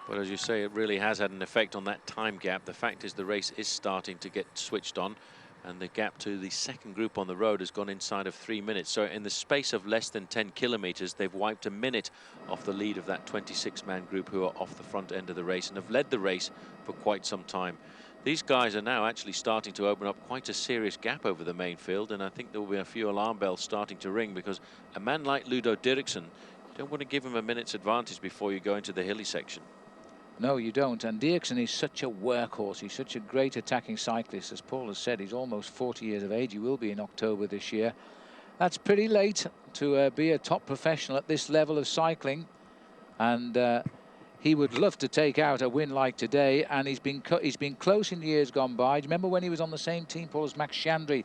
But as you say, it really has had an effect on that time gap. The fact is the race is starting to get switched on, and the gap to the second group on the road has gone inside of 3 minutes. So in the space of less than 10 kilometers, they've wiped a minute off the lead of that 26-man group who are off the front end of the race and have led the race for quite some time. These guys are now actually starting to open up quite a serious gap over the main field, and I think there will be a few alarm bells starting to ring, because a man like Ludo Derrickson, you don't want to give him a minute's advantage before you go into the hilly section. No, you don't. And Derrickson is such a workhorse. He's such a great attacking cyclist. As Paul has said, he's almost 40 years of age. He will be in October this year. That's pretty late to be a top professional at this level of cycling. And he would love to take out a win like today. And he's been close in the years gone by. Do you remember when he was on the same team, Paul, as Max Chandry?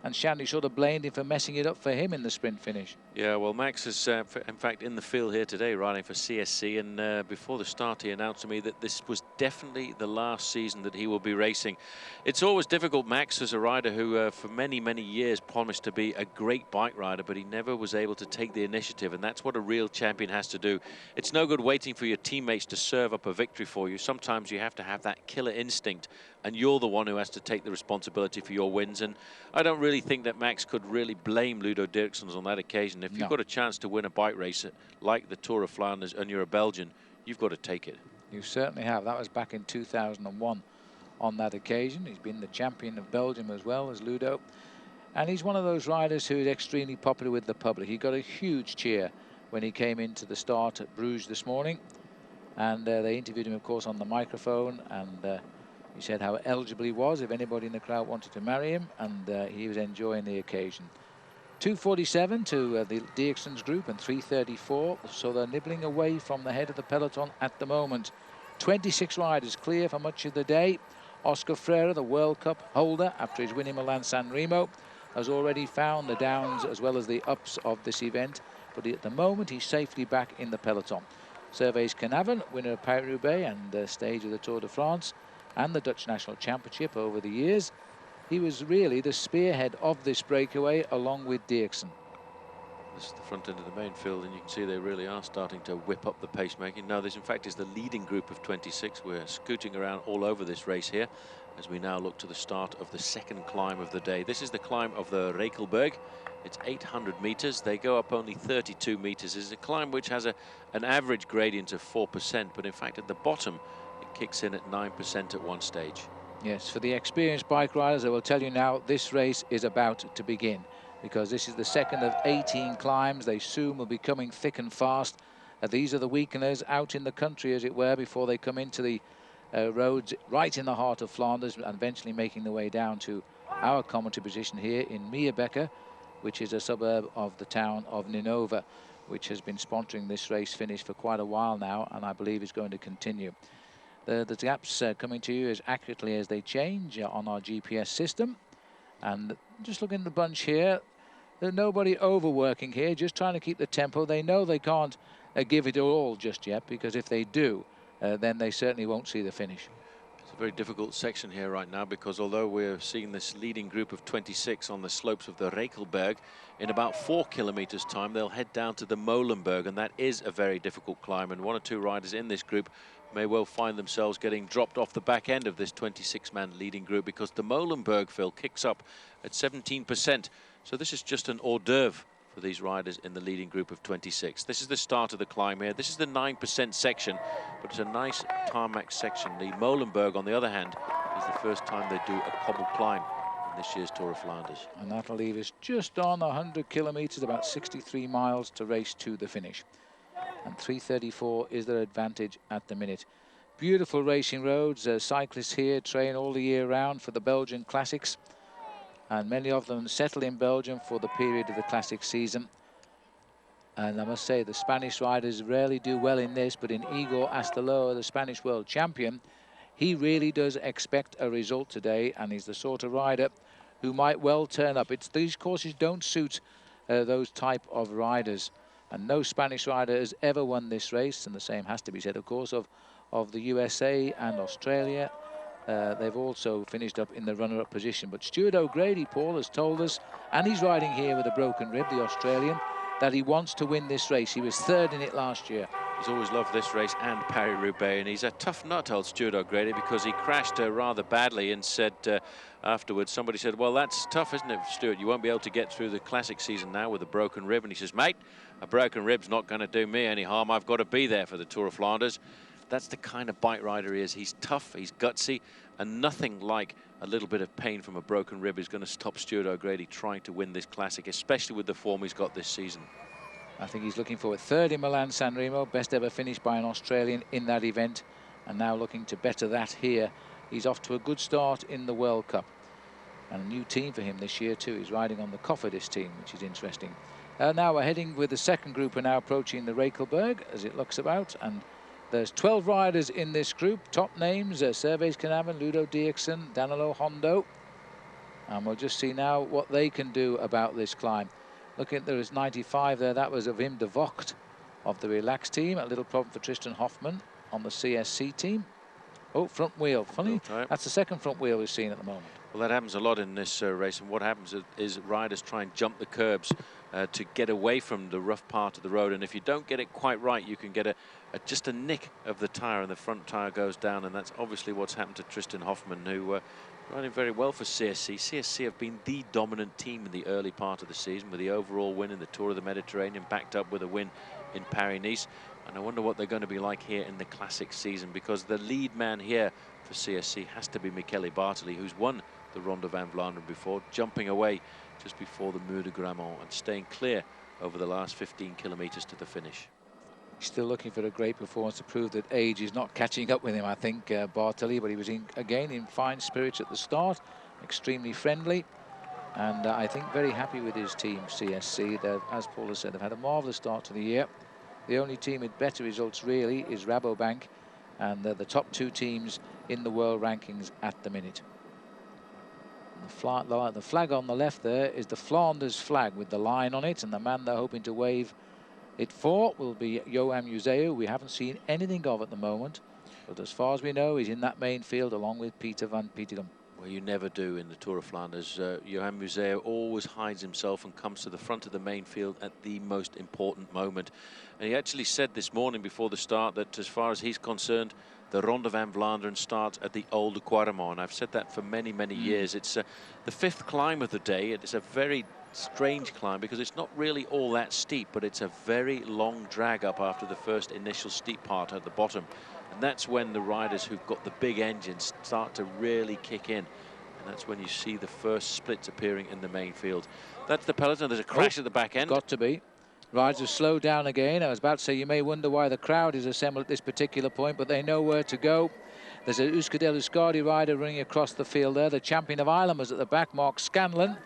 And Chandry sort of blamed him for messing it up for him in the sprint finish. Yeah, well, Max is, in fact, in the field here today riding for CSC, and before the start he announced to me that this was definitely the last season that he will be racing. It's always difficult. Max is a rider who for many, many years promised to be a great bike rider, but he never was able to take the initiative, and that's what a real champion has to do. It's no good waiting for your teammates to serve up a victory for you. Sometimes you have to have that killer instinct, and you're the one who has to take the responsibility for your wins. And I don't really think that Max could really blame Ludo Derrickson on that occasion. If you've got a chance to win a bike race like the Tour of Flanders and you're a Belgian, you've got to take it. You certainly have. That was back in 2001 on that occasion. He's been the champion of Belgium as well as Ludo. And he's one of those riders who is extremely popular with the public. He got a huge cheer when he came into the start at Bruges this morning. And they interviewed him, of course, on the microphone. And he said how eligible he was if anybody in the crowd wanted to marry him. And he was enjoying the occasion. 2:47 to the Derrickson's group and 3:34, so they're nibbling away from the head of the peloton at the moment. 26 riders clear for much of the day. Oscar Freire, the World Cup holder after his win in Milan-San Remo, has already found the downs as well as the ups of this event, but at the moment he's safely back in the peloton. Servais Conovan, winner of Paris-Roubaix and stage of the Tour de France and the Dutch National Championship over the years. He was really the spearhead of this breakaway along with Derrickson. This is the front end of the main field, and you can see they really are starting to whip up the pacemaking. Now this in fact is the leading group of 26. We're scooting around all over this race here as we now look to the start of the second climb of the day. This is the climb of the Rakelberg. It's 800 meters. They go up only 32 meters. It's a climb which has an average gradient of 4%, but in fact at the bottom it kicks in at 9% at one stage. Yes, for the experienced bike riders, I will tell you now, this race is about to begin, because this is the second of 18 climbs. They soon will be coming thick and fast. These are the weakeners out in the country, as it were, before they come into the roads right in the heart of Flanders and eventually making their way down to our commentary position here in Meerbeke, which is a suburb of the town of Ninove, which has been sponsoring this race finish for quite a while now, and I believe is going to continue. The gaps coming to you as accurately as they change on our GPS system. And just looking at the bunch here, there's nobody overworking here, just trying to keep the tempo. They know they can't give it all just yet, because if they do, then they certainly won't see the finish. It's a very difficult section here right now, because although we're seeing this leading group of 26 on the slopes of the Rakelberg, in about 4 kilometers time they'll head down to the Molenberg, and that is a very difficult climb, and one or two riders in this group may well find themselves getting dropped off the back end of this 26-man leading group, because the Molenberg, Phil, kicks up at 17%. So this is just an hors d'oeuvre for these riders in the leading group of 26. This is the start of the climb here. This is the 9% section, but it's a nice tarmac section. The Molenberg, on the other hand, is the first time they do a cobble climb in this year's Tour of Flanders. And that'll leave us just on 100 kilometers, about 63 miles to race to the finish. And 3:34 is their advantage at the minute. Beautiful racing roads. Cyclists here train all the year round for the Belgian Classics, and many of them settle in Belgium for the period of the Classic season. And I must say, the Spanish riders rarely do well in this, but in Igor Astaloa, the Spanish world champion, he really does expect a result today, and he's the sort of rider who might well turn up. These courses don't suit those type of riders, and no Spanish rider has ever won this race, and the same has to be said, of course, of the USA and Australia. They've also finished up in the runner-up position. But Stuart O'Grady, Paul, has told us, and he's riding here with a broken rib, the Australian, that he wants to win this race. He was third in it last year. He's always loved this race and Paris-Roubaix, and he's a tough nut, old Stuart O'Grady, because he crashed rather badly and said afterwards, somebody said, well, that's tough, isn't it, Stuart? You won't be able to get through the classic season now with a broken rib. And he says, mate, a broken rib's not going to do me any harm. I've got to be there for the Tour of Flanders. That's the kind of bike rider he is. He's tough, he's gutsy, and nothing like a little bit of pain from a broken rib is going to stop Stuart O'Grady trying to win this classic, especially with the form he's got this season. I think he's looking for a third in Milan-San Remo, best ever finish by an Australian in that event, and now looking to better that here. He's off to a good start in the World Cup, and a new team for him this year too. He's riding on the Cofidis team, which is interesting. Now we're heading with the second group, and now approaching the Rakelberg as it looks about, and there's 12 riders in this group. Top names, Servais Conovan, Ludo Derrickson, Danilo Hondo. And we'll just see now what they can do about this climb. Look at, there is 95 there. That was of Wim de Vocht of the Relax team. A little problem for Tristan Hoffmann on the CSC team. Oh, front wheel. Funny, that's the second front wheel we've seen at the moment. Well, that happens a lot in this race, and what happens is riders try and jump the curbs to get away from the rough part of the road, and if you don't get it quite right, you can get just a nick of the tyre, and the front tyre goes down, and that's obviously what's happened to Tristan Hoffmann, who riding very well for CSC. CSC have been the dominant team in the early part of the season, with the overall win in the Tour of the Mediterranean, backed up with a win in Paris-Nice. And I wonder what they're going to be like here in the classic season, because the lead man here for CSC has to be Michele Bartoli, who's won the Ronde van Vlaanderen before, jumping away just before the Mur de Grammont and staying clear over the last 15 kilometres to the finish. He's still looking for a great performance to prove that age is not catching up with him, I think, Bartoli, but he was again in fine spirits at the start, extremely friendly, and I think very happy with his team, CSC. As Paul has said, they've had a marvellous start to the year. The only team with better results really is Rabobank, and they're the top two teams in the world rankings at the minute. And the flag on the left there is the Flanders flag with the line on it, and the man they're hoping to wave it for will be Johan Museeuw. We haven't seen anything of at the moment, but as far as we know, he's in that main field along with Peter van Petegem. Well, you never do in the Tour of Flanders. Johan Museeuw always hides himself and comes to the front of the main field at the most important moment. And he actually said this morning before the start that as far as he's concerned, the Ronde van Vlaanderen starts at the Old Quaremont. And I've said that for many, many years. It's the fifth climb of the day. It's a very strange climb because it's not really all that steep, but it's a very long drag up after the first initial steep part at the bottom. And that's when the riders who've got the big engines start to really kick in. And that's when you see the first splits appearing in the main field. That's the peloton. There's a crash at the back end. Got to be. Riders have slowed down again. I was about to say, you may wonder why the crowd is assembled at this particular point, but they know where to go. There's a Euskadel Euskadi rider running across the field there. The champion of Ireland was at the back, Mark Scanlon.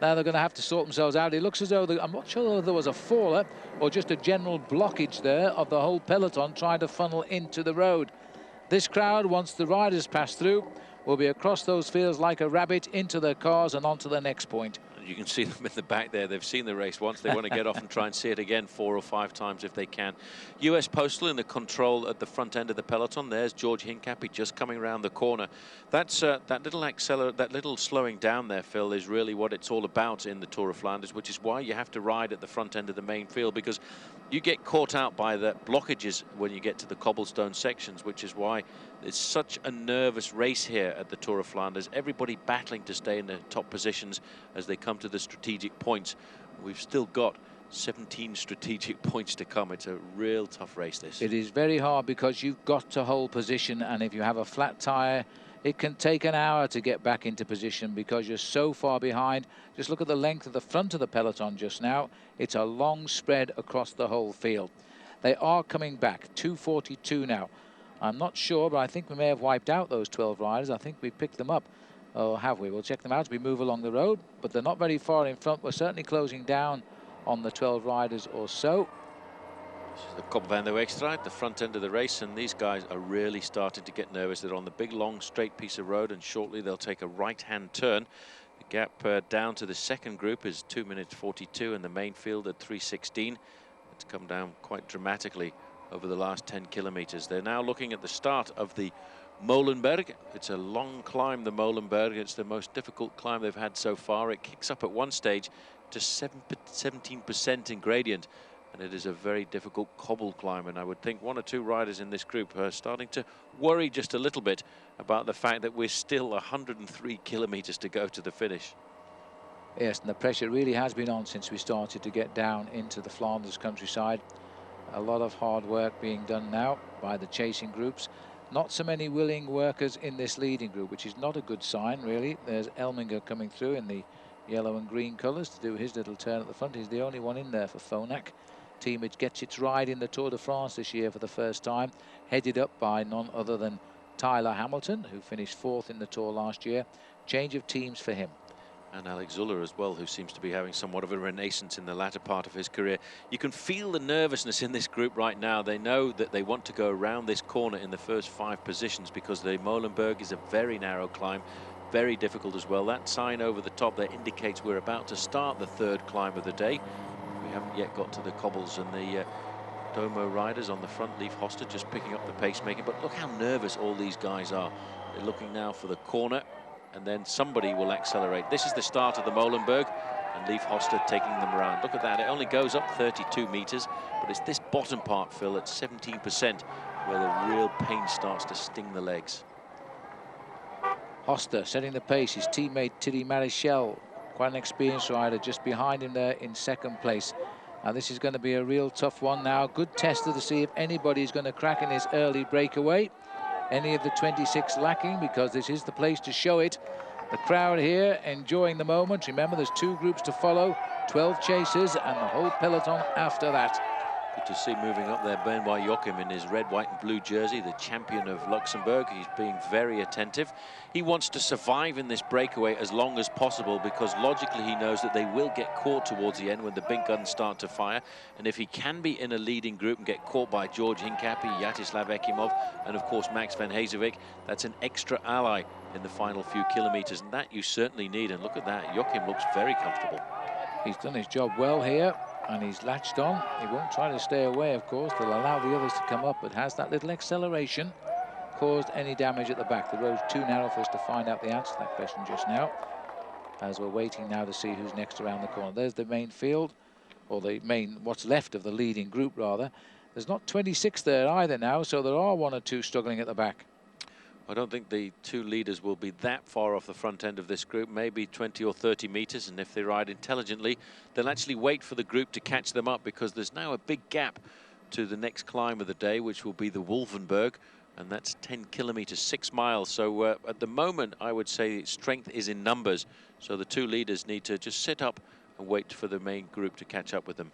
Now they're going to have to sort themselves out. It looks as though, I'm not sure whether there was a faller or just a general blockage there of the whole peloton trying to funnel into the road. This crowd, once the riders pass through, will be across those fields like a rabbit into their cars and on to the next point. You can see them in the back there. They've seen the race once. They want to get off and try and see it again 4 or 5 times if they can. US Postal in the control at the front end of the peloton. There's George Hincapie just coming around the corner. That's that little slowing down there, Phil, is really what it's all about in the Tour of Flanders, which is why you have to ride at the front end of the main field, because you get caught out by the blockages when you get to the cobblestone sections, which is why it's such a nervous race here at the Tour of Flanders. Everybody battling to stay in the top positions as they come to the strategic points. We've still got 17 strategic points to come. It's a real tough race, this. It is very hard because you've got to hold position, and if you have a flat tyre, it can take an hour to get back into position because you're so far behind. Just look at the length of the front of the peloton just now. It's a long spread across the whole field. They are coming back, 2:42 now. I'm not sure, but I think we may have wiped out those 12 riders. I think we picked them up. Oh, have we? We'll check them out as we move along the road, but they're not very far in front. We're certainly closing down on the 12 riders or so. This is the Kop van der Wegstraat, the front end of the race, and these guys are really starting to get nervous. They're on the big, long, straight piece of road, and shortly they'll take a right-hand turn. gap down to the second group is 2 minutes 42, and the main field at 3:16. It's come down quite dramatically over the last 10 kilometers. They're now looking at the start of the Molenberg. It's a long climb, the Molenberg. It's the most difficult climb they've had so far. It kicks up at one stage to 17% in gradient, and it is a very difficult cobble climb. And I would think one or two riders in this group are starting to worry just a little bit about the fact that we're still 103 kilometers to go to the finish. Yes, and the pressure really has been on since we started to get down into the Flanders countryside. A lot of hard work being done now by the chasing groups. Not so many willing workers in this leading group, which is not a good sign, really. There's Elminger coming through in the yellow and green colours to do his little turn at the front. He's the only one in there for Phonak. Team which gets its ride in the Tour de France this year for the first time, headed up by none other than Tyler Hamilton, who finished 4th in the Tour last year. Change of teams for him. And Alex Zuller as well, who seems to be having somewhat of a renaissance in the latter part of his career. You can feel the nervousness in this group right now. They know that they want to go around this corner in the first 5 positions because the Molenberg is a very narrow climb, very difficult as well. That sign over the top there indicates we're about to start the 3rd climb of the day. We haven't yet got to the cobbles, and the Domo riders on the front, Leif Hoster just picking up the pacemaking. But look how nervous all these guys are. They're looking now for the corner, and then somebody will accelerate. This is the start of the Molenberg, and Leif Hoster taking them around. Look at that, it only goes up 32 meters, but it's this bottom part, Phil, at 17%, where the real pain starts to sting the legs. Hoster setting the pace, his teammate Thierry Marichal, quite an experienced rider, just behind him there in 2nd place. Now this is going to be a real tough one now. Good tester to see if anybody's going to crack in this early breakaway. Any of the 26 lacking, because this is the place to show it. The crowd here enjoying the moment. Remember, there's 2 groups to follow, 12 chasers and the whole peloton after that. Good to see moving up there Benoit Joachim in his red, white and blue jersey, the champion of Luxembourg. He's being very attentive. He wants to survive in this breakaway as long as possible, because logically he knows that they will get caught towards the end when the big guns start to fire. And if he can be in a leading group and get caught by George Hincapie, Yaroslav Ekimov and of course Max van Heesewijk, that's an extra ally in the final few kilometers, and that you certainly need. And look at that, Joachim looks very comfortable. He's done his job well here, and he's latched on. He won't try to stay away, of course. They'll allow the others to come up, but has that little acceleration caused any damage at the back? The road's too narrow for us to find out the answer to that question just now, as we're waiting now to see who's next around the corner. There's the main field, or the main, what's left of the leading group, rather. There's not 26 there either now, so there are 1 or 2 struggling at the back. I don't think the 2 leaders will be that far off the front end of this group, maybe 20 or 30 meters, and if they ride intelligently, they'll actually wait for the group to catch them up, because there's now a big gap to the next climb of the day, which will be the Wolvenberg, and that's 10 kilometers, 6 miles. So at the moment, I would say strength is in numbers, so the 2 leaders need to just sit up and wait for the main group to catch up with them.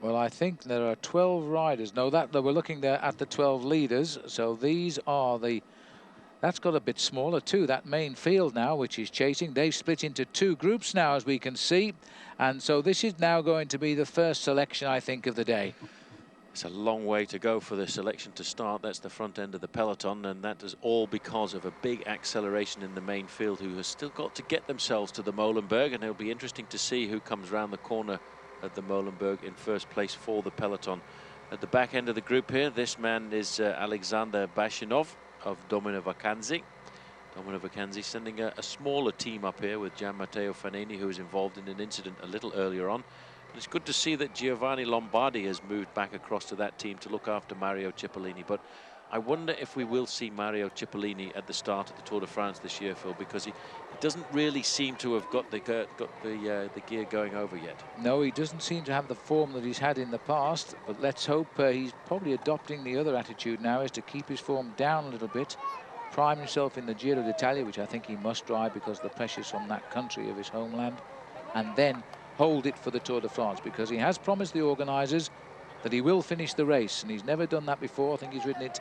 Well, I think there are 12 riders. No, that we're looking there at the 12 leaders. So these are the... That's got a bit smaller too, that main field now, which is chasing. They've split into 2 groups now, as we can see. And so this is now going to be the first selection, I think, of the day. It's a long way to go for the selection to start. That's the front end of the peloton, and that is all because of a big acceleration in the main field, who has still got to get themselves to the Molenberg. And it'll be interesting to see who comes round the corner at the Molenberg in first place for the peloton. At the back end of the group here, this man is Alexander Bashinov of Domino Vacanzi. Domino Vacanzi sending a smaller team up here with Gian Matteo Fanini, who was involved in an incident a little earlier on. And it's good to see that Giovanni Lombardi has moved back across to that team to look after Mario Cipollini. But I wonder if we will see Mario Cipollini at the start of the Tour de France this year, Phil, because he doesn't really seem to have got the gear going over yet. No, he doesn't seem to have the form that he's had in the past, but let's hope he's probably adopting the other attitude now, is to keep his form down a little bit, prime himself in the Giro d'Italia, which I think he must drive because of the pressures from that country of his homeland, and then hold it for the Tour de France, because he has promised the organisers that he will finish the race, and he's never done that before. I think he's ridden it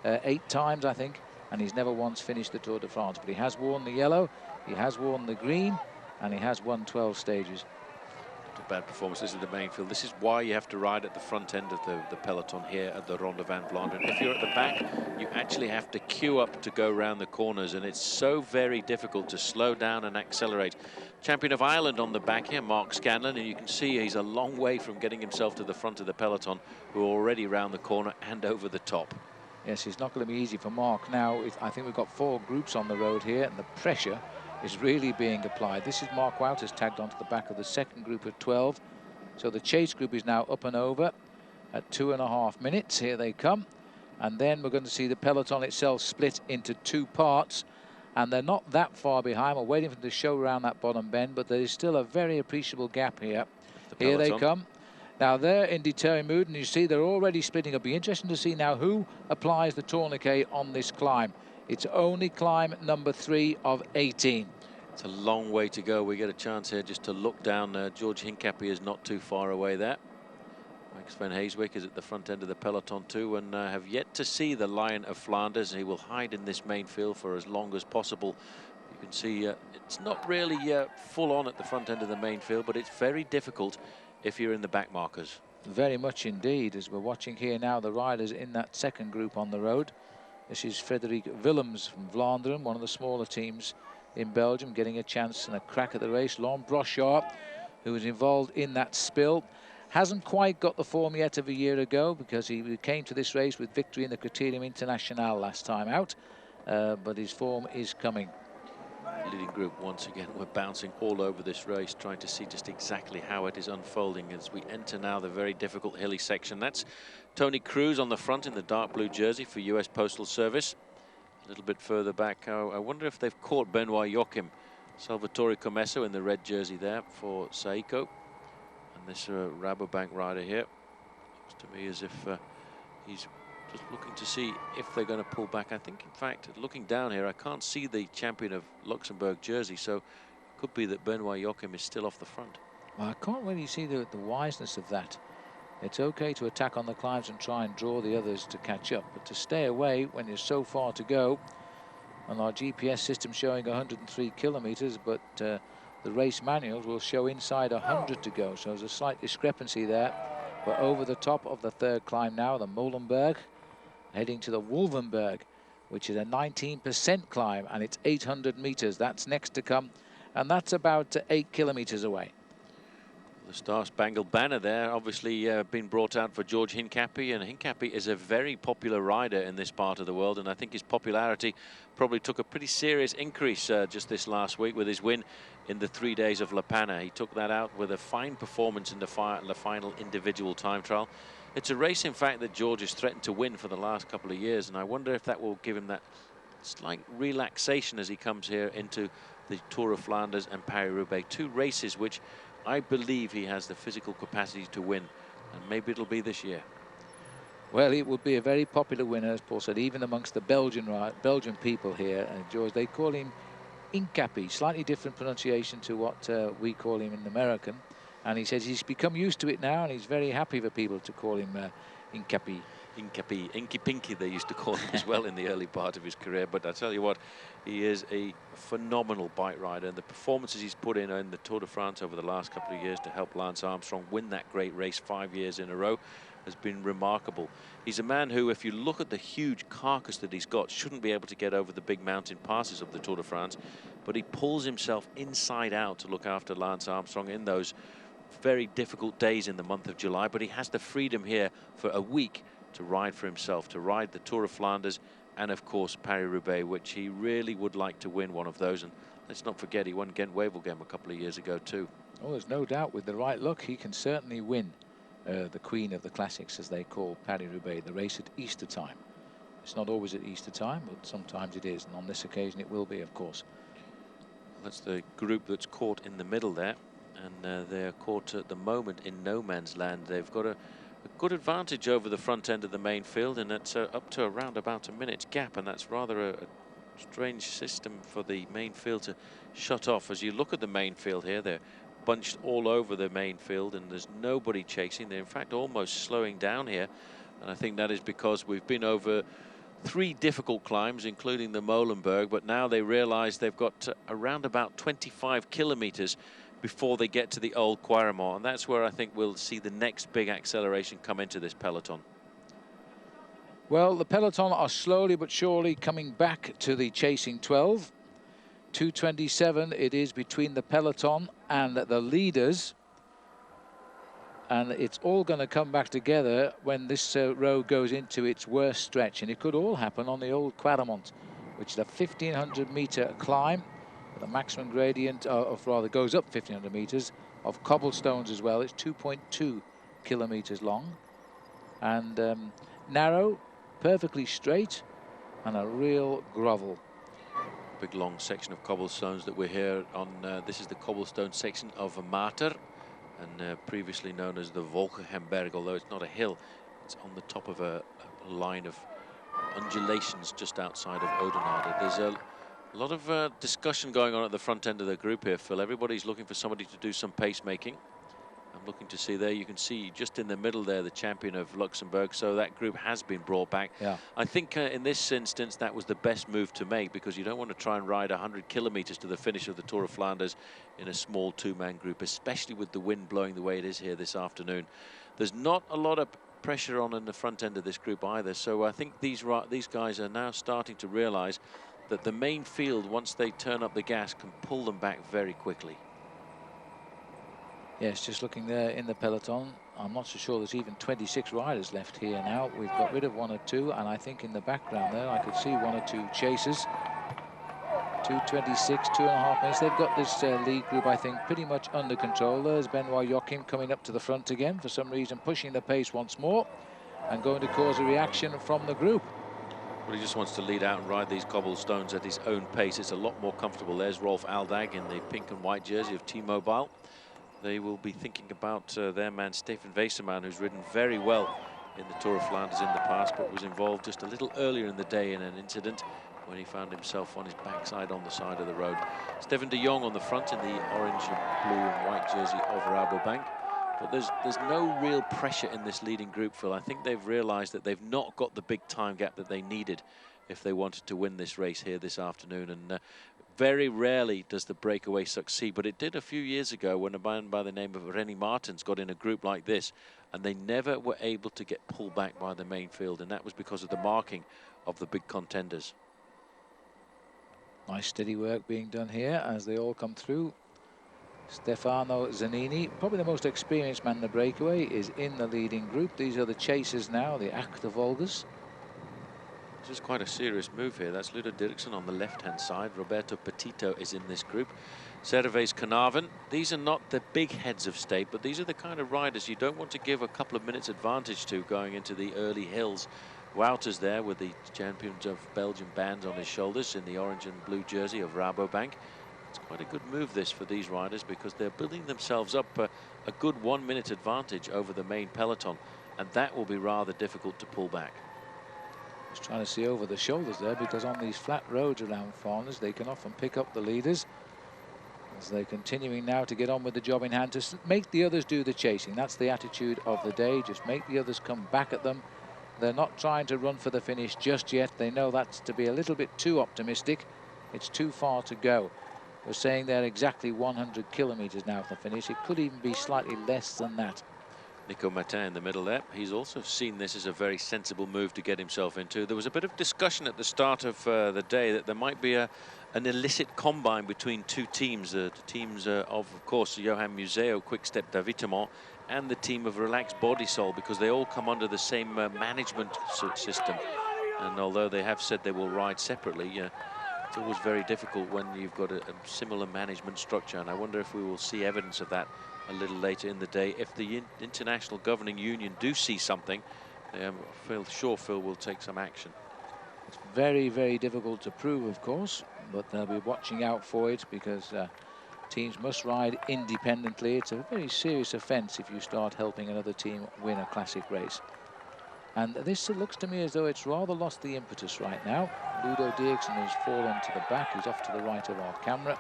8 times, I think, and he's never once finished the Tour de France. But he has worn the yellow, he has worn the green, and he has won 12 stages. bad performance. This is the main field. This is why you have to ride at the front end of the peloton here at the Ronde van Vlaanderen. If you're at the back, you actually have to queue up to go around the corners, and it's so very difficult to slow down and accelerate. Champion of Ireland on the back here, Mark Scanlon, and you can see he's a long way from getting himself to the front of the peloton, who are already round the corner and over the top. Yes, it's not going to be easy for Mark. Now, I think we've got 4 groups on the road here, and the pressure is really being applied. This is Mark Wouters tagged onto the back of the second group of 12. So the chase group is now up and over at 2.5 minutes. Here they come. And then we're going to see the peloton itself split into 2 parts. And they're not that far behind. We're waiting for them to show around that bottom bend, but there is still a very appreciable gap here. Here they come. Now they're in determined mood, and you see they're already splitting up. It'll be interesting to see now who applies the tourniquet on this climb. It's only climb number 3 of 18. It's a long way to go. We get a chance here just to look down. George Hincapie is not too far away there. Max van Heeswijk is at the front end of the peloton too, and have yet to see the Lion of Flanders. He will hide in this main field for as long as possible. You can see it's not really full on at the front end of the main field, but it's very difficult if you're in the back markers. Very much indeed, as we're watching here now the riders in that second group on the road. This is Frederik Willems from Vlaanderen, one of the smaller teams in Belgium, getting a chance and a crack at the race. Laurent Brochard, who was involved in that spill, hasn't quite got the form yet of a year ago, because he came to this race with victory in the Criterium International last time out, but his form is coming. Leading group once again, we're bouncing all over this race, trying to see just exactly how it is unfolding as we enter now the very difficult hilly section. That's Tony Cruz on the front in the dark blue jersey for US Postal Service. A little bit further back, I wonder if they've caught Benoit Joachim. Salvatore Comesso in the red jersey there for Saiko. And this Rabobank rider here, looks to me as if he's just looking to see if they're going to pull back. I think, in fact, looking down here, I can't see the champion of Luxembourg jersey, so it could be that Benoit Joachim is still off the front. Well, I can't really see the wiseness of that. It's okay to attack on the climbs and try and draw the others to catch up, but to stay away when there's so far to go, and our GPS system showing 103 kilometers, but the race manuals will show inside 100 to go, so there's a slight discrepancy there. We're over the top of the third climb now, the Molenberg, heading to the Wolvenberg, which is a 19% climb, and it's 800 meters. That's next to come, and that's about 8 kilometers away. The Star Spangled Banner there, obviously been brought out for George Hincapie, and Hincapie is a very popular rider in this part of the world, and I think his popularity probably took a pretty serious increase just this last week with his win in the 3 days of La Panna. He took that out with a fine performance in the final individual time trial. It's a race, in fact, that George has threatened to win for the last couple of years, and I wonder if that will give him that slight relaxation as he comes here into the Tour of Flanders and Paris-Roubaix, 2 races which I believe he has the physical capacity to win, and maybe it'll be this year. Well, it would be a very popular winner, as Paul said, even amongst the Belgian people here. And George, they call him Hincapie, slightly different pronunciation to what we call him in American. And he says he's become used to it now, and he's very happy for people to call him Hincapie. Hincapie, Inky Pinky they used to call him as well in the early part of his career. But I tell you what, he is a phenomenal bike rider, and the performances he's put in the Tour de France over the last couple of years to help Lance Armstrong win that great race 5 years in a row has been remarkable. He's a man who, if you look at the huge carcass that he's got, shouldn't be able to get over the big mountain passes of the Tour de France, but he pulls himself inside out to look after Lance Armstrong in those very difficult days in the month of July. But he has the freedom here for a week to ride for himself, to ride the Tour of Flanders and, of course, Paris-Roubaix, which he really would like to win one of those. And let's not forget, he won Ghent-Wevelgem a couple of years ago too. Oh, there's no doubt, with the right luck, he can certainly win the Queen of the Classics, as they call Paris-Roubaix, the race at Easter time. It's not always at Easter time, but sometimes it is, and on this occasion it will be, of course. That's the group that's caught in the middle there, and they're caught at the moment in no man's land. They've got a good advantage over the front end of the main field, and it's up to around about a minute's gap, and that's rather a strange system for the main field to shut off. As you look at the main field here, they're bunched all over the main field, and there's nobody chasing. They're in fact almost slowing down here, and I think that is because we've been over 3 difficult climbs, including the Molenberg, but now they realize they've got around about 25 kilometers before they get to the old Quaremont, and that's where I think we'll see the next big acceleration come into this peloton. Well, the peloton are slowly but surely coming back to the chasing 12. 2:27 it is between the peloton and the leaders. And it's all going to come back together when this road goes into its worst stretch. And it could all happen on the old Quaremont, which is a 1,500-meter climb with a maximum gradient of rather goes up 1,500 meters of cobblestones as well. It's 2.2 kilometers long and narrow, perfectly straight, and a real grovel. Big long section of cobblestones that we're here on. This is the cobblestone section of Mater, and previously known as the Wolkenberg, although it's not a hill. It's on the top of a line of undulations just outside of Oudenaarde. There's a lot of discussion going on at the front end of the group here, Phil. Everybody's looking for somebody to do some pacemaking. I'm looking to see there, you can see just in the middle there the champion of Luxembourg, so that group has been brought back. Yeah. I think in this instance that was the best move to make, because you don't want to try and ride 100 kilometers to the finish of the Tour of Flanders in a small two-man group, especially with the wind blowing the way it is here this afternoon. There's not a lot of pressure on in the front end of this group either, so I think these guys are now starting to realize that the main field, once they turn up the gas, can pull them back very quickly. Yes, just looking there in the peloton, I'm not so sure there's even 26 riders left here now. We've got rid of one or two, and I think in the background there I could see one or two chasers. 2:26, 2.5 minutes. They've got this lead group, I think, pretty much under control. There's Benoit Joachim coming up to the front again, for some reason pushing the pace once more and going to cause a reaction from the group. Well, he just wants to lead out and ride these cobblestones at his own pace. It's a lot more comfortable. There's Rolf Aldag in the pink and white jersey of T-Mobile. They will be thinking about their man Stefan Weserman, who's ridden very well in the Tour of Flanders in the past, but was involved just a little earlier in the day in an incident when he found himself on his backside on the side of the road. Stefan de Jong on the front in the orange and blue and white jersey of Rabobank. But there's no real pressure in this leading group, Phil. I think they've realized that they've not got the big time gap that they needed if they wanted to win this race here this afternoon. And very rarely does the breakaway succeed, but it did a few years ago when a man by the name of Rennie Martens got in a group like this, and they never were able to get pulled back by the main field, and that was because of the marking of the big contenders. Nice steady work being done here as they all come through. Stefano Zanini, probably the most experienced man in the breakaway, is in the leading group. These are the chasers now, the Achtervolgers. This is quite a serious move here. That's Ludo Derrickson on the left-hand side. Roberto Petito is in this group. Servais Conovan. These are not the big heads of state, but these are the kind of riders you don't want to give a couple of minutes advantage to going into the early hills. Wouters there with the champions of Belgium bands on his shoulders in the orange and blue jersey of Rabobank. It's quite a good move this for these riders, because they're building themselves up a good 1 minute advantage over the main peloton, and that will be rather difficult to pull back. Just trying to see over the shoulders there, because on these flat roads around Flanders they can often pick up the leaders as they're continuing now to get on with the job in hand, to make the others do the chasing. That's the attitude of the day. Just make the others come back at them. They're not trying to run for the finish just yet. They know that's to be a little bit too optimistic. It's too far to go. We're saying they're exactly 100 kilometers now for the finish. It could even be slightly less than that. Nico Martin in the middle there. He's also seen this as a very sensible move to get himself into. There was a bit of discussion at the start of the day that there might be an illicit combine between two teams. The teams of course, Johan Museo, Quick-Step Davitamont, and the team of Relaxed Bodysol, because they all come under the same management system. And although they have said they will ride separately, it's always very difficult when you've got a similar management structure. And I wonder if we will see evidence of that a little later in the day. If the International Governing Union do see something, I feel sure Phil will take some action. It's very, very difficult to prove, of course, but they'll be watching out for it, because teams must ride independently. It's a very serious offence if you start helping another team win a classic race. And this looks to me as though it's rather lost the impetus right now. Ludo Derrickson has fallen to the back. He's off to the right of our camera.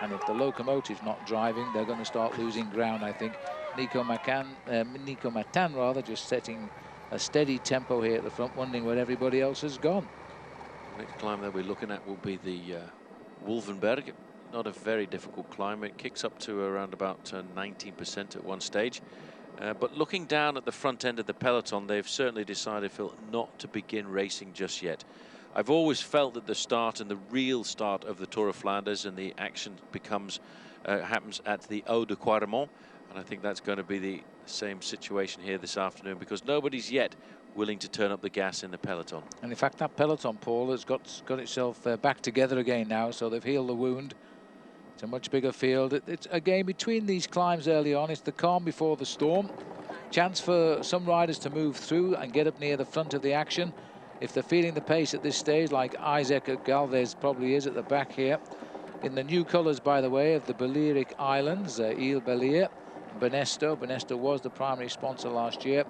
And if the locomotive's not driving, they're going to start losing ground, I think. Nico Martin, rather, just setting a steady tempo here at the front, wondering where everybody else has gone. The next climb that we're looking at will be the Wolvenberg. not a very difficult climb. It kicks up to around about 19% at one stage. But looking down at the front end of the peloton, they've certainly decided, Phil, not to begin racing just yet. I've always felt that the start and the real start of the Tour of Flanders and the action happens at the Eau de Quaremont, and I think that's going to be the same situation here this afternoon, because nobody's yet willing to turn up the gas in the peloton. And in fact, that peloton, Paul, has got itself back together again now, so they've healed the wound. It's a much bigger field. It's again between these climbs early on. It's the calm before the storm. Chance for some riders to move through and get up near the front of the action. If they're feeling the pace at this stage, like Isaac Galvez probably is at the back here. In the new colours, by the way, of the Balearic Islands, Île Balear, Benesto. Benesto was the primary sponsor last year,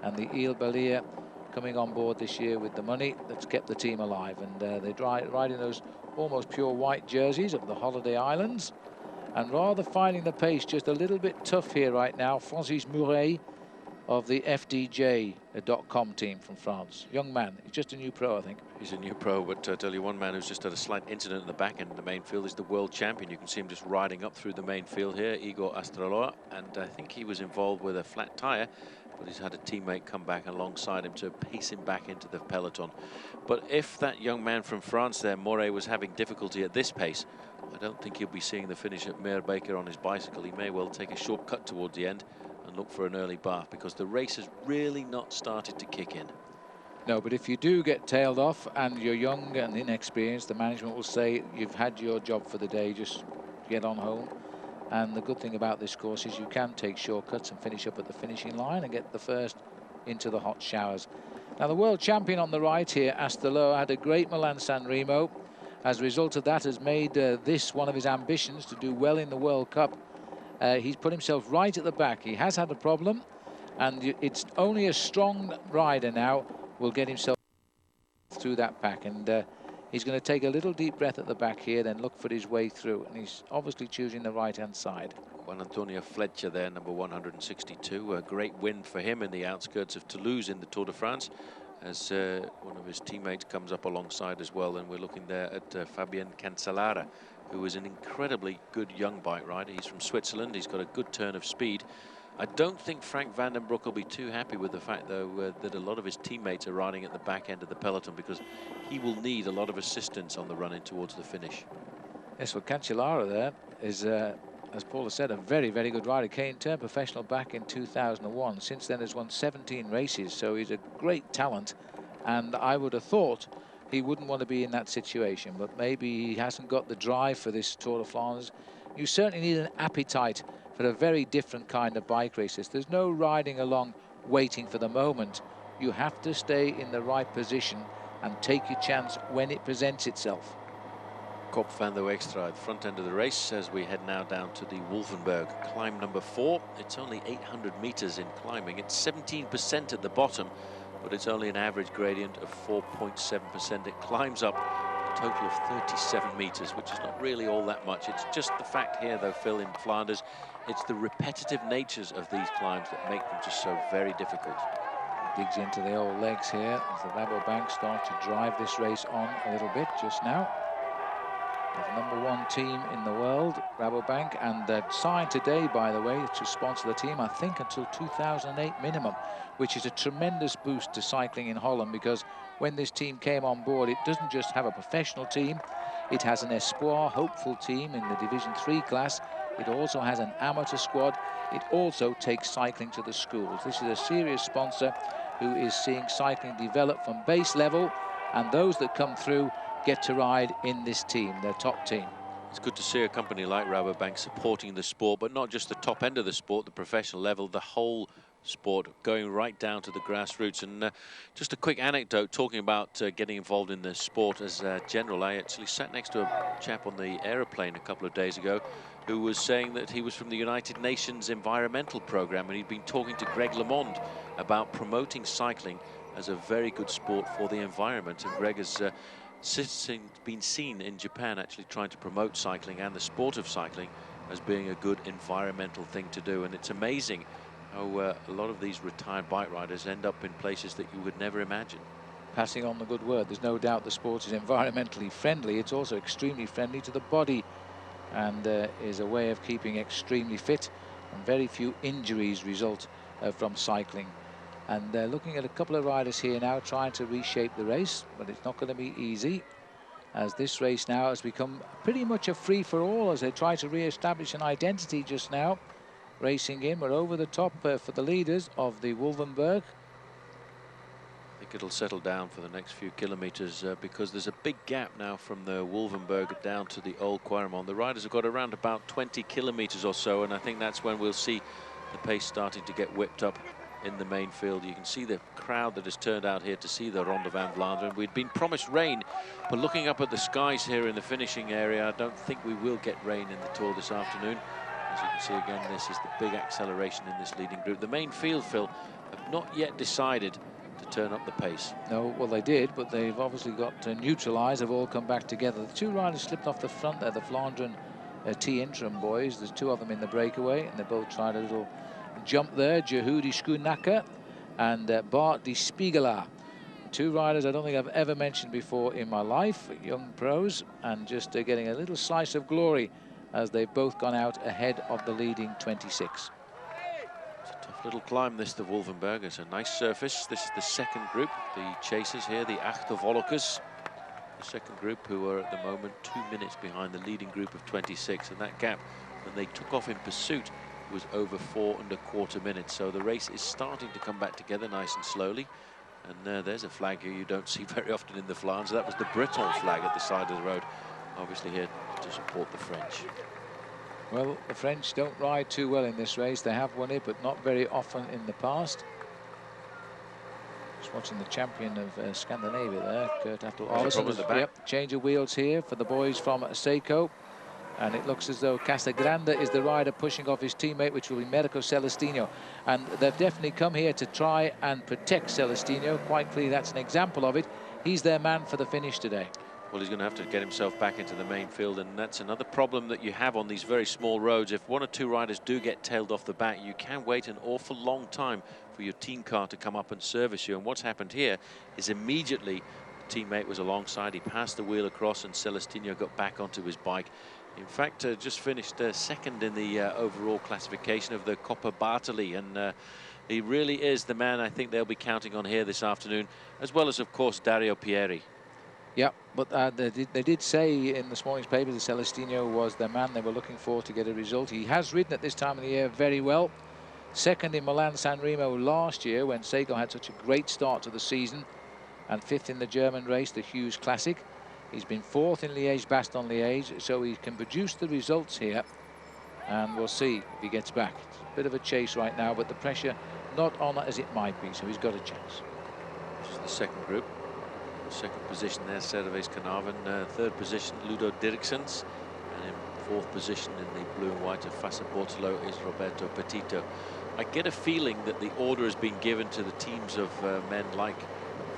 and the Île Balear coming on board this year with the money that's kept the team alive. And they ride in those almost pure white jerseys of the Holiday Islands, and rather finding the pace just a little bit tough here right now. Francis Mouret of the FDJ.com team from France. Young man, he's just a new pro, I think. He's a new pro, but I tell you, one man who's just had a slight incident in the back end of the main field is the world champion. You can see him just riding up through the main field here, Igor Astroloa, and I think he was involved with a flat tyre, but he's had a teammate come back alongside him to pace him back into the peloton. But if that young man from France there, Moret, was having difficulty at this pace, I don't think he'll be seeing the finish at Berger on his bicycle. He may well take a shortcut towards the end and look for an early bath, because the race has really not started to kick in. No, but if you do get tailed off and you're young and inexperienced, the management will say you've had your job for the day, just get on home. And the good thing about this course is you can take shortcuts and finish up at the finishing line and get the first into the hot showers. Now, the world champion on the right here, Astroloa, had a great Milan-San Remo. As a result of that, has made this one of his ambitions to do well in the World Cup. He's put himself right at the back. He has had a problem, and it's only a strong rider now will get himself through that pack. And he's going to take a little deep breath at the back here, then look for his way through. And he's obviously choosing the right-hand side. Juan Antonio Fletcher there, number 162. A great win for him in the outskirts of Toulouse in the Tour de France, as one of his teammates comes up alongside as well. And we're looking there at Fabien Cancellara, who is an incredibly good young bike rider. He's from Switzerland. He's got a good turn of speed. I don't think Frank Vandenbroucke will be too happy with the fact, though, that a lot of his teammates are riding at the back end of the peloton, because he will need a lot of assistance on the run in towards the finish. Yes, well, Cancellara there is, as Paul has said, a very, very good rider. Turned professional back in 2001. Since then has won 17 races, so he's a great talent. And I would have thought he wouldn't want to be in that situation, but maybe he hasn't got the drive for this Tour of Flanders. You certainly need an appetite for a very different kind of bike races. There's no riding along waiting for the moment. You have to stay in the right position and take your chance when it presents itself. Kop van der Weekstra at the front end of the race as we head now down to the Wolvenberg. Climb number 4. It's only 800 meters in climbing. It's 17% at the bottom, but it's only an average gradient of 4.7%. It climbs up a total of 37 meters, which is not really all that much. It's just the fact here, though, Phil, in Flanders, it's the repetitive natures of these climbs that make them just so very difficult. Digs into the old legs here as the Rabobank start to drive this race on a little bit just now. The #1 team in the world, Rabobank, and they're signed today, by the way, to sponsor the team, I think, until 2008 minimum, which is a tremendous boost to cycling in Holland, because when this team came on board, it doesn't just have a professional team, it has an espoir, hopeful team in the Division 3 class. It also has an amateur squad. It also takes cycling to the schools. This is a serious sponsor who is seeing cycling develop from base level, and those that come through get to ride in this team, their top team. It's good to see a company like Rabobank supporting the sport, but not just the top end of the sport, the professional level, the whole sport, going right down to the grassroots. And just a quick anecdote talking about getting involved in the sport as general. I actually sat next to a chap on the aeroplane a couple of days ago who was saying that he was from the United Nations Environmental Programme, and he'd been talking to Greg LeMond about promoting cycling as a very good sport for the environment. And Greg has been seen in Japan actually trying to promote cycling and the sport of cycling as being a good environmental thing to do. And it's amazing how a lot of these retired bike riders end up in places that you would never imagine. Passing on the good word. There's no doubt the sport is environmentally friendly. It's also extremely friendly to the body. and is a way of keeping extremely fit, and very few injuries result from cycling. And they're looking at a couple of riders here now trying to reshape the race, but it's not going to be easy, as this race now has become pretty much a free-for-all as they try to re-establish an identity just now. Racing in, we're over the top for the leaders of the Wolvenberg. I think it'll settle down for the next few kilometres because there's a big gap now from the Wolvenberg down to the Old Quaremont. The riders have got around about 20 kilometres or so, and I think that's when we'll see the pace starting to get whipped up in the main field. You can see the crowd that has turned out here to see the Ronde van Vlaanderen. We'd been promised rain, but looking up at the skies here in the finishing area, I don't think we will get rain in the Tour this afternoon. As you can see again, this is the big acceleration in this leading group. The main field, Phil, have not yet decided to turn up the pace. No, well they did, but they've obviously got neutralised. They've all come back together. The two riders slipped off the front there, the Flandern T interim boys. There's two of them in the breakaway, and they both tried a little jump there. Jehudi Schoenacker and Bart de Spiegelaar. Two riders I don't think I've ever mentioned before in my life, young pros, and just getting a little slice of glory as they've both gone out ahead of the leading 26. It's a tough little climb, this, the Wolvenberg. It's a nice surface. This is the second group, the chasers here, the Achtervolkers. The second group, who are at the moment 2 minutes behind the leading group of 26, and that gap when they took off in pursuit was over 4¼ minutes. So the race is starting to come back together nice and slowly. And there's a flag here you don't see very often in the Flanders. That was the Breton flag at the side of the road, obviously here to support the French. Well, the French don't ride too well in this race. They have won it, but not very often in the past. Just watching the champion of Scandinavia there, Kurt Aptel. Yep, change of wheels here for the boys from Seiko. And it looks as though Casagrande is the rider pushing off his teammate, which will be Mirko Celestino. And they've definitely come here to try and protect Celestino. Quite clearly, that's an example of it. He's their man for the finish today. Well, he's going to have to get himself back into the main field, and that's another problem that you have on these very small roads. If one or two riders do get tailed off the back, you can wait an awful long time for your team car to come up and service you. And what's happened here is immediately the teammate was alongside, he passed the wheel across, and Celestino got back onto his bike. In fact, just finished second in the overall classification of the Coppa Bartoli, and he really is the man I think they'll be counting on here this afternoon, as well as, of course, Dario Pieri. Yeah, but they did say in this morning's paper that Celestino was the man they were looking for to get a result. He has ridden at this time of the year very well. Second in Milan-San Remo last year when Seiko had such a great start to the season, and fifth in the German race, the Hughes Classic. He's been fourth in Liège-Bastogne-Liège, so he can produce the results here, and we'll see if he gets back. It's a bit of a chase right now, but the pressure not on as it might be, so he's got a chance. This is the second group. Second position there, Servaes Conovan. Third position, Ludo Derrickson. And in fourth position in the blue and white of Fassa Bortolo is Roberto Petito. I get a feeling that the order has been given to the teams of men like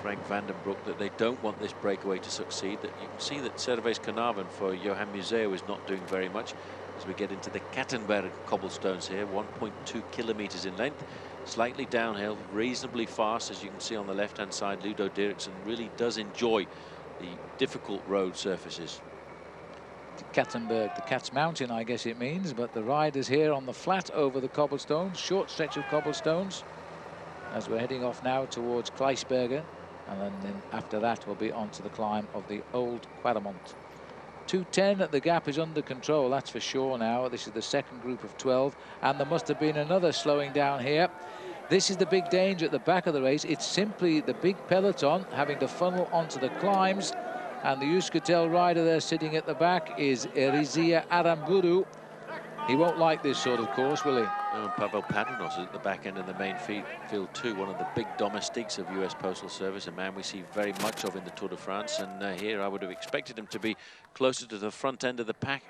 Frank Vandenbroucke that they don't want this breakaway to succeed. That you can see that Servaes Conovan for Johan Museo is not doing very much as we get into the Kattenberg cobblestones here, 1.2 kilometers in length, slightly downhill, reasonably fast. As you can see on the left-hand side, Ludo Derrickson really does enjoy the difficult road surfaces. Kattenberg, the Cat's Mountain, I guess it means, but the riders here on the flat over the cobblestones, short stretch of cobblestones, as we're heading off now towards Kleisberger. And then after that, we'll be on to the climb of the Old Quaremont. 2:10, the gap is under control, that's for sure now. This is the second group of 12, and there must have been another slowing down here. This is the big danger at the back of the race. It's simply the big peloton having to funnel onto the climbs, and the Euskaltel rider there sitting at the back is Erizia Aramburu. He won't like this sort of course, will he? Oh, Pavel Padrinos is at the back end of the main field too, one of the big domestiques of US Postal Service, a man we see very much of in the Tour de France, and here I would have expected him to be closer to the front end of the pack,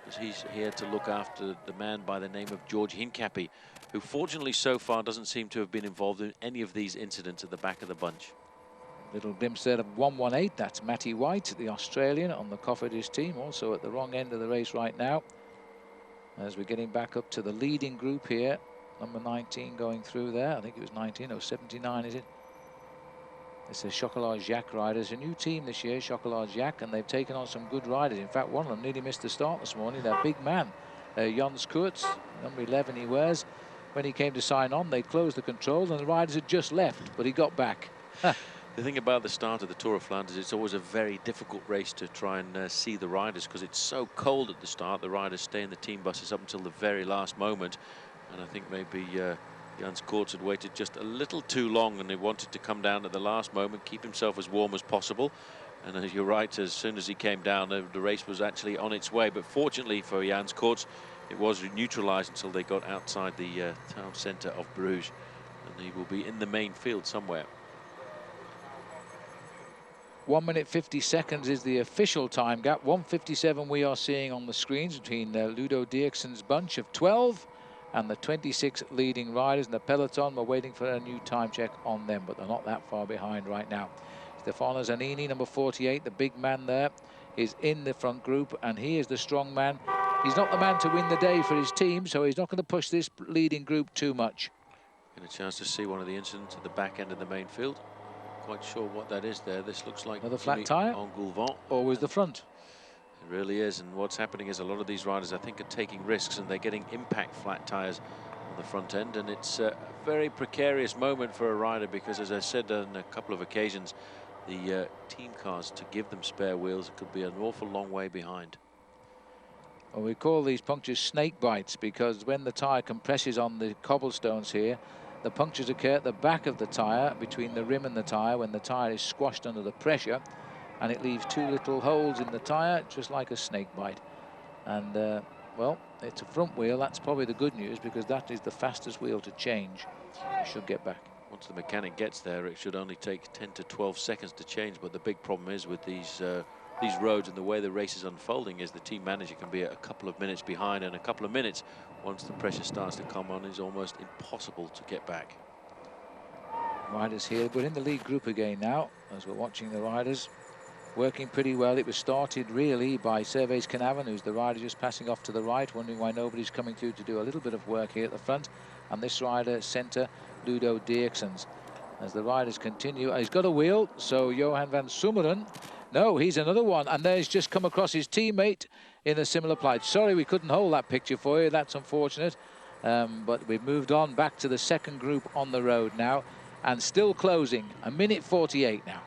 because he's here to look after the man by the name of George Hincapie, who fortunately so far doesn't seem to have been involved in any of these incidents at the back of the bunch. Little glimpse there of 118, that's Matty White, the Australian on the Cofidis team, also at the wrong end of the race right now. As we're getting back up to the leading group here, number 19 going through there. I think it was 19, or 79, is it? It's the Chocolat Jacques riders, a new team this year, Chocolat Jacques, and they've taken on some good riders. In fact, one of them nearly missed the start this morning, that big man, Jans Koerts, number 11 he wears. When he came to sign on, they closed the controls and the riders had just left, but he got back. The thing about the start of the Tour of Flanders, it's always a very difficult race to try and see the riders because it's so cold at the start. The riders stay in the team buses up until the very last moment. And I think maybe Jans Koerts had waited just a little too long and he wanted to come down at the last moment, keep himself as warm as possible. And as you're right, as soon as he came down, the race was actually on its way. But fortunately for Jans Koerts, it was neutralized until they got outside the town centre of Bruges. And he will be in the main field somewhere. 1 minute 50 seconds is the official time gap. 1:57 we are seeing on the screens between Ludo Derrickson's bunch of 12 and the 26 leading riders. And the peloton, we're waiting for a new time check on them, but they're not that far behind right now. Stefano Zanini, number 48, the big man there, is in the front group, and he is the strong man. He's not the man to win the day for his team, so he's not going to push this leading group too much. Get a chance to see one of the incidents at the back end of the main field. Quite sure what that is there. This looks like another flat tyre. Always the front. It really is, and what's happening is a lot of these riders, I think, are taking risks and they're getting impact flat tyres on the front end, and it's a very precarious moment for a rider because, as I said on a couple of occasions, the team cars, to give them spare wheels, it could be an awful long way behind. Well, we call these punctures snake bites because when the tyre compresses on the cobblestones here, the punctures occur at the back of the tyre, between the rim and the tyre, when the tyre is squashed under the pressure, and it leaves two little holes in the tyre, just like a snake bite. And, well, it's a front wheel. That's probably the good news because that is the fastest wheel to change. You should get back. Once the mechanic gets there, it should only take 10 to 12 seconds to change, but the big problem is with these roads and the way the race is unfolding is the team manager can be a couple of minutes behind, and a couple of minutes once the pressure starts to come on is almost impossible to get back. Riders here, we're in the lead group again now as we're watching the riders working pretty well. It was started really by Servais Conovan, who's the rider just passing off to the right, wondering why nobody's coming through to do a little bit of work here at the front, and this rider centre, Ludo Derrickson. As the riders continue, he's got a wheel, so Johan van Sommeren. No, he's another one, and there's just come across his teammate in a similar plight. Sorry we couldn't hold that picture for you, that's unfortunate. But we've moved on back to the second group on the road now, and still closing, 1 minute 48 now.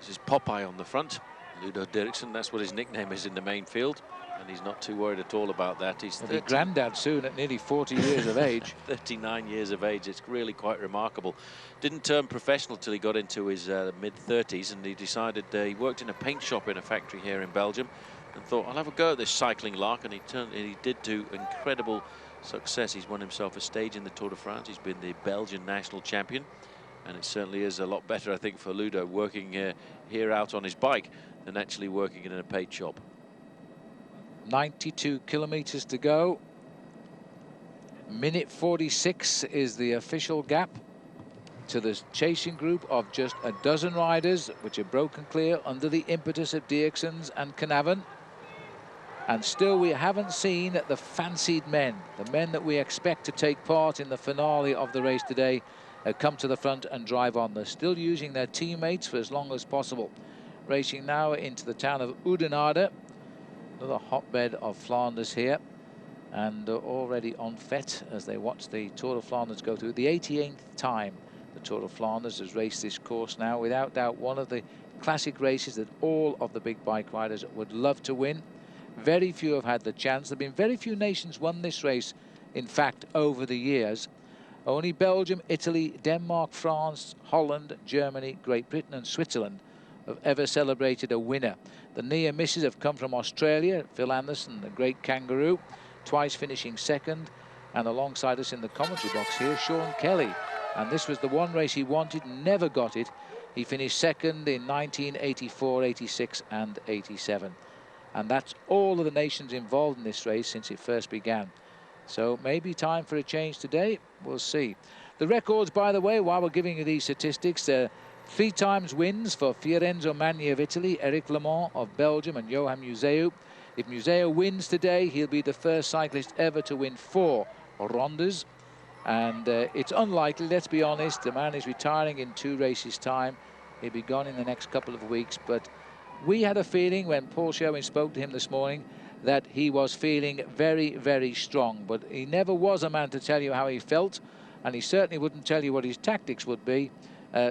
This is Popeye on the front, Ludo Derrickson, that's what his nickname is in the main field, and he's not too worried at all about that. He's He'll be granddad soon at nearly 40 years of age. 39 years of age, it's really quite remarkable. Didn't turn professional till he got into his mid-30s, and he decided he worked in a paint shop in a factory here in Belgium and thought, I'll have a go at this cycling lark, and he did to incredible success. He's won himself a stage in the Tour de France. He's been the Belgian national champion, and it certainly is a lot better, I think, for Ludo working here out on his bike than actually working in a paint shop. 92 kilometers to go. Minute 46 is the official gap to the chasing group of just a dozen riders, which are broken clear under the impetus of Derrickson's and Conovan. And still we haven't seen the fancied men, the men that we expect to take part in the finale of the race today, come to the front and drive on. They're still using their teammates for as long as possible. Racing now into the town of Oudenaarde, another hotbed of Flanders here, and already on fête as they watch the Tour of Flanders go through. The 88th time the Tour of Flanders has raced this course now. Without doubt, one of the classic races that all of the big bike riders would love to win. Very few have had the chance. There have been very few nations won this race, in fact, over the years. Only Belgium, Italy, Denmark, France, Holland, Germany, Great Britain and Switzerland have ever celebrated a winner. The near misses have come from Australia, Phil Anderson, the great kangaroo, twice finishing second, and alongside us in the commentary box here, Sean Kelly. And this was the one race he wanted, never got it. He finished second in 1984, 86 and 87. And that's all of the nations involved in this race since it first began. So maybe time for a change today, we'll see. The records, by the way, while we're giving you these statistics, 3 times wins for Fiorenzo Magni of Italy, Eric Lemont of Belgium and Johan Museeuw. If Museeuw wins today, he'll be the first cyclist ever to win 4 rondes. And it's unlikely, let's be honest, the man is retiring in 2 races' time. He'll be gone in the next couple of weeks, but we had a feeling when Paul Sherwin spoke to him this morning that he was feeling very, very strong, but he never was a man to tell you how he felt, and he certainly wouldn't tell you what his tactics would be.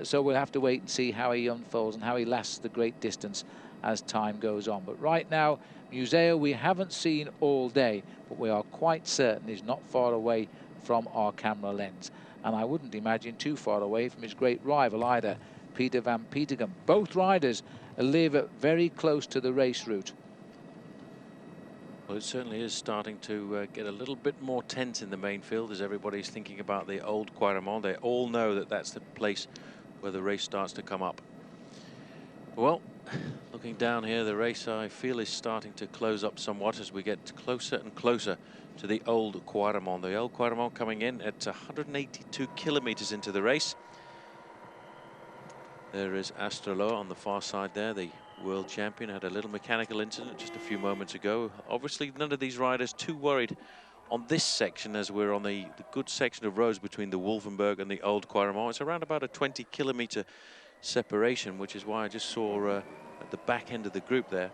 So we'll have to wait and see how he unfolds and how he lasts the great distance as time goes on. But right now, Museo we haven't seen all day, but we are quite certain he's not far away from our camera lens. And I wouldn't imagine too far away from his great rival either, Peter van Petegem. Both riders live very close to the race route. Well, it certainly is starting to get a little bit more tense in the main field as everybody's thinking about the old Quaremont. They all know that that's the place where the race starts to come up. Well, looking down here, the race I feel is starting to close up somewhat as we get closer and closer to the old Quaremont. The old Quaremont coming in at 182 kilometers into the race. There is Astrolo on the far side there, the world champion. Had a little mechanical incident just a few moments ago. Obviously, none of these riders too worried on this section as we're on the good section of roads between the Wolvenberg and the old Quaremont. It's around about a 20-kilometer separation, which is why I just saw at the back end of the group there,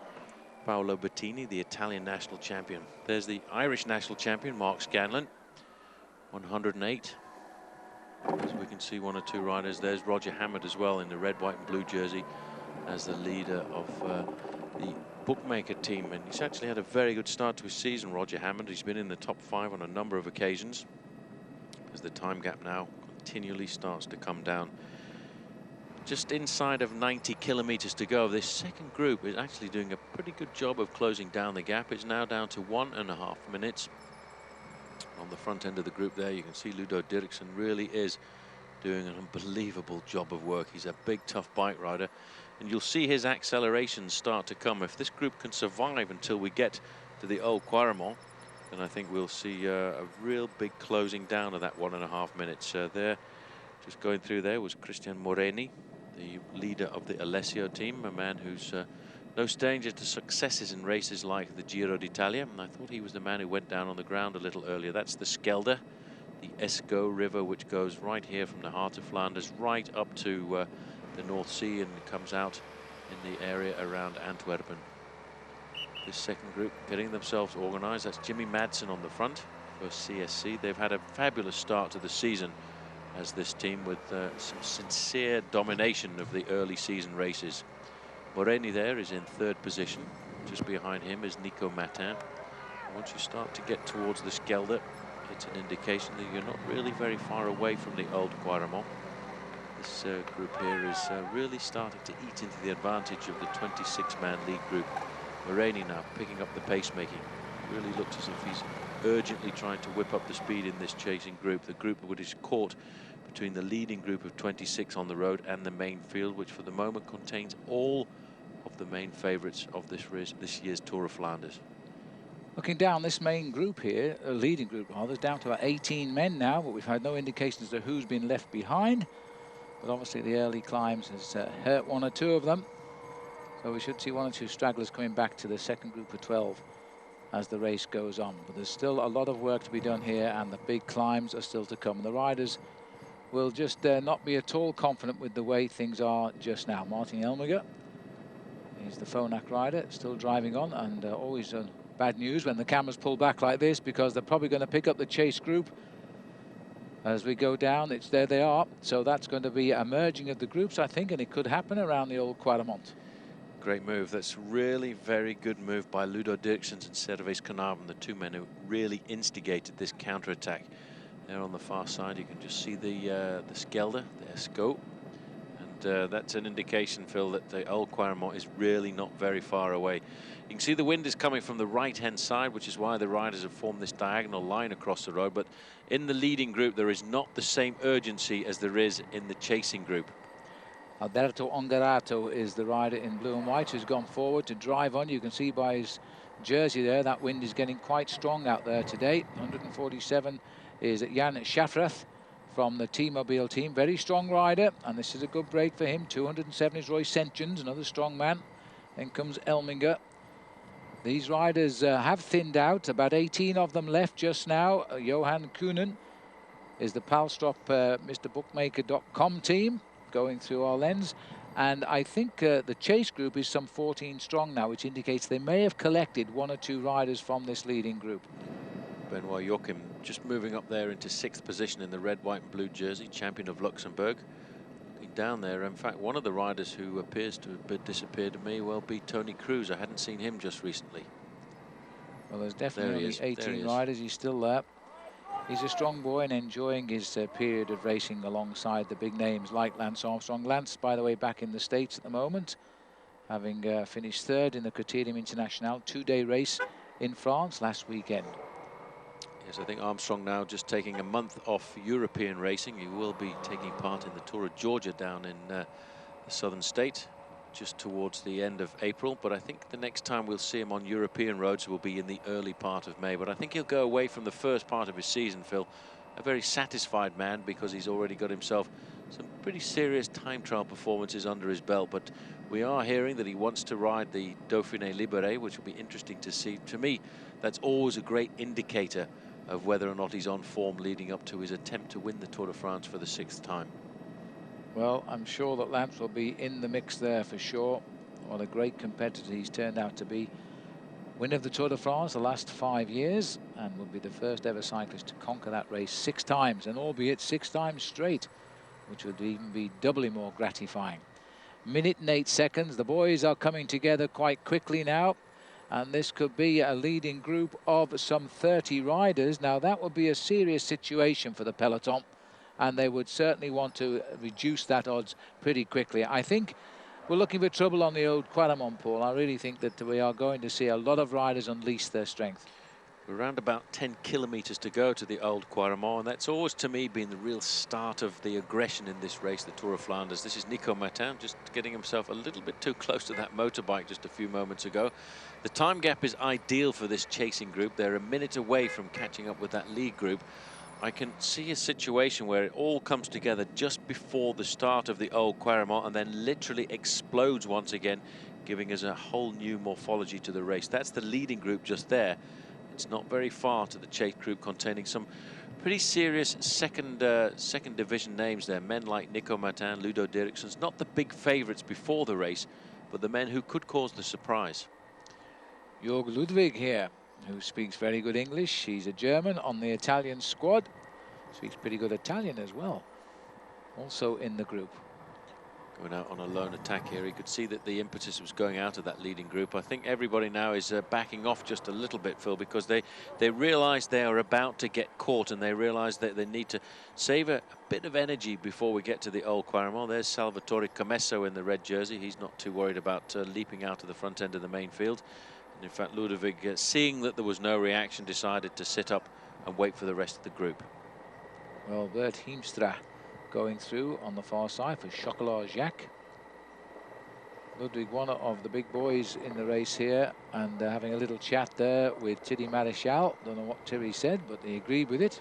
Paolo Bettini, the Italian national champion. There's the Irish national champion, Mark Scanlon, 108. As we can see one or two riders. There's Roger Hammond as well in the red, white and blue jersey as the leader of the bookmaker team. And he's actually had a very good start to his season, Roger Hammond. He's been in the top 5 on a number of occasions as the time gap now continually starts to come down. Just inside of 90 kilometers to go. This second group is actually doing a pretty good job of closing down the gap. It's now down to 1.5 minutes. On the front end of the group there, you can see Ludo Derrickson really is doing an unbelievable job of work. He's a big, tough bike rider, and you'll see his accelerations start to come. If this group can survive until we get to the old Quaremont, then I think we'll see a real big closing down of that 1.5 minutes. There, just going through there was Christian Morini, the leader of the Alessio team, a man who's no stranger to successes in races like the Giro d'Italia, and I thought he was the man who went down on the ground a little earlier. That's the Schelde, the Escaut River, which goes right here from the heart of Flanders right up to the North Sea and comes out in the area around Antwerpen. This second group getting themselves organized. That's Jimmy Madsen on the front for CSC. They've had a fabulous start to the season as this team with some sincere domination of the early season races. Morini there is in 3rd position. Just behind him is Nico Matin. Once you start to get towards the Schelde, it's an indication that you're not really very far away from the old Quaremont. This group here is really starting to eat into the advantage of the 26-man lead group. Morini now picking up the pacemaking. Really looks as if he's urgently trying to whip up the speed in this chasing group. The group which is caught between the leading group of 26 on the road and the main field, which for the moment contains all of the main favourites of this year's Tour of Flanders. Looking down this main group here, a leading group rather, down to about 18 men now, but we've had no indications as to who's been left behind. But obviously the early climbs has hurt one or two of them. So we should see one or two stragglers coming back to the second group of 12 as the race goes on. But there's still a lot of work to be done here, and the big climbs are still to come. The riders will just not be at all confident with the way things are just now. Martin Elmiger, he's the Phonak rider, still driving on, and always bad news when the cameras pull back like this, because they're probably going to pick up the chase group as we go down. It's there they are. So that's going to be a merging of the groups, I think, and it could happen around the old Quaremont. Great move. That's really very good move by Ludo Derrickson and Servais Conovan, the two men who really instigated this counter-attack. There on the far side, you can just see the Schelde, the Escaut. And that's an indication, Phil, that the old Quaremont is really not very far away. You can see the wind is coming from the right-hand side, which is why the riders have formed this diagonal line across the road. But in the leading group, there is not the same urgency as there is in the chasing group. Alberto Ongarato is the rider in blue and white who's gone forward to drive on. You can see by his jersey there, that wind is getting quite strong out there today. 147 is Jan Schaffrath from the T-Mobile team. Very strong rider, and this is a good break for him. 207 is Roy Sentjens, another strong man. Then comes Elminger. These riders have thinned out, about 18 of them left just now. Johan Koenen is the Palstrop Mr Bookmaker.com team, going through our lens. And I think the chase group is some 14 strong now, which indicates they may have collected 1 or 2 riders from this leading group. Benoit Joachim just moving up there into 6th position in the red, white and blue jersey, champion of Luxembourg. Looking down there, in fact, one of the riders who appears to have disappeared may well be Tony Cruz. I hadn't seen him just recently. Well, there's definitely only 18 riders. He's still there. He's a strong boy and enjoying his period of racing alongside the big names like Lance Armstrong. Lance, by the way, back in the States at the moment, having finished 3rd in the Criterium International 2-day race in France last weekend. Yes, I think Armstrong now just taking a month off European racing. He will be taking part in the Tour of Georgia down in the southern state just towards the end of April, but I think the next time we'll see him on European roads will be in the early part of May. But I think he'll go away from the first part of his season, Phil, a very satisfied man, because he's already got himself some pretty serious time trial performances under his belt. But we are hearing that he wants to ride the Dauphiné Libéré, which will be interesting to see. To me, that's always a great indicator of whether or not he's on form leading up to his attempt to win the Tour de France for the 6th time. Well, I'm sure that Lance will be in the mix there for sure. What a great competitor he's turned out to be. Winner of the Tour de France the last 5 years, and will be the first ever cyclist to conquer that race 6 times, and albeit 6 times straight, which would even be doubly more gratifying. Minute and 8 seconds. The boys are coming together quite quickly now, and this could be a leading group of some 30 riders. Now, that would be a serious situation for the peloton, and they would certainly want to reduce that odds pretty quickly. I think we're looking for trouble on the old Quaremont, Paul. I really think that we are going to see a lot of riders unleash their strength. We're around about 10 kilometres to go to the old Quaremont, and that's always, to me, been the real start of the aggression in this race, the Tour of Flanders. This is Nico Martin just getting himself a little bit too close to that motorbike just a few moments ago. The time gap is ideal for this chasing group. They're a minute away from catching up with that lead group. I can see a situation where it all comes together just before the start of the old Quaremont and then literally explodes once again, giving us a whole new morphology to the race. That's the leading group just there. It's not very far to the chase group containing some pretty serious second division names there. Men like Nico Martin, Ludo Derrickson, not the big favourites before the race, but the men who could cause the surprise. Jörg Ludwig here, who speaks very good English. He's a German on the Italian squad. Speaks pretty good Italian as well. Also in the group. Going out on a lone attack here. He could see that the impetus was going out of that leading group. I think everybody now is backing off just a little bit, Phil, because they realise they are about to get caught, and they realise that they need to save a bit of energy before we get to the old Quaremont. There's Salvatore Commesso in the red jersey. He's not too worried about leaping out of the front end of the main field. And in fact, Ludovic, seeing that there was no reaction, decided to sit up and wait for the rest of the group. Well, Bert Hiemstra going through on the far side for Chocolat Jacques. Ludwig, one of the big boys in the race here, and having a little chat there with Thierry Maréchal. Don't know what Thierry said, but he agreed with it.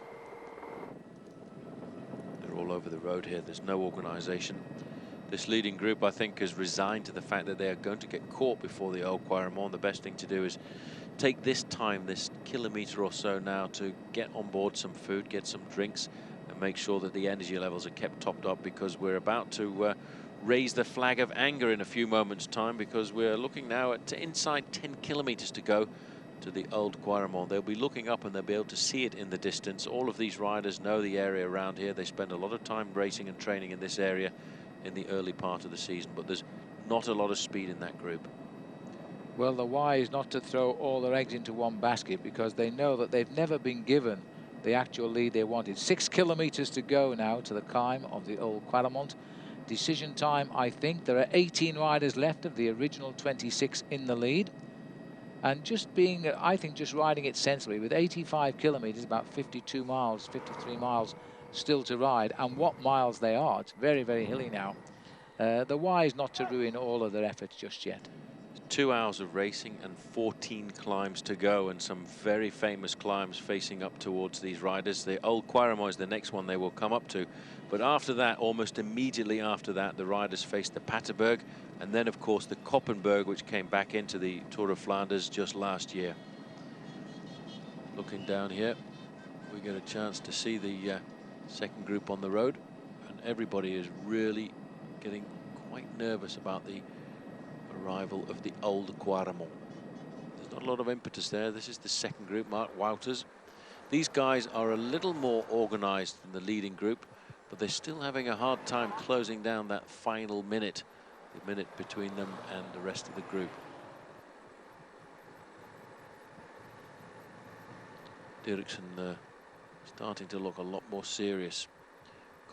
They're all over the road here. There's no organisation. This leading group, I think, is resigned to the fact that they are going to get caught before the old Quaremont. The best thing to do is take this time, this kilometre or so now, to get on board some food, get some drinks, and make sure that the energy levels are kept topped up, because we're about to raise the flag of anger in a few moments' time, because we're looking now at inside 10 kilometres to go to the old Quaremont. They'll be looking up and they'll be able to see it in the distance. All of these riders know the area around here. They spend a lot of time racing and training in this area in the early part of the season, but there's not a lot of speed in that group. Well, the wise not to throw all their eggs into one basket, because they know that they've never been given the actual lead they wanted. 6 kilometres to go now to the climb of the old Quaremont. Decision time, I think. There are 18 riders left of the original 26 in the lead. And just being, I think, just riding it sensibly with 85 kilometres, about 52 miles, 53 miles still to ride. And what miles they are. It's very, very hilly now. The wise not to ruin all of their efforts just yet. 2 hours of racing and 14 climbs to go, and some very famous climbs facing up towards these riders. The old Quaremont is the next one they will come up to, but after that, almost immediately after that, the riders face the Paterberg, and then of course the Koppenberg, which came back into the Tour of Flanders just last year. Looking down here, we get a chance to see the second group on the road, and everybody is really getting quite nervous about the arrival of the old Quaremont. There's not a lot of impetus there. This is the second group, Mark Wouters. These guys are a little more organized than the leading group, but they're still having a hard time closing down that final minute, the minute between them and the rest of the group. Derrickson starting to look a lot more serious,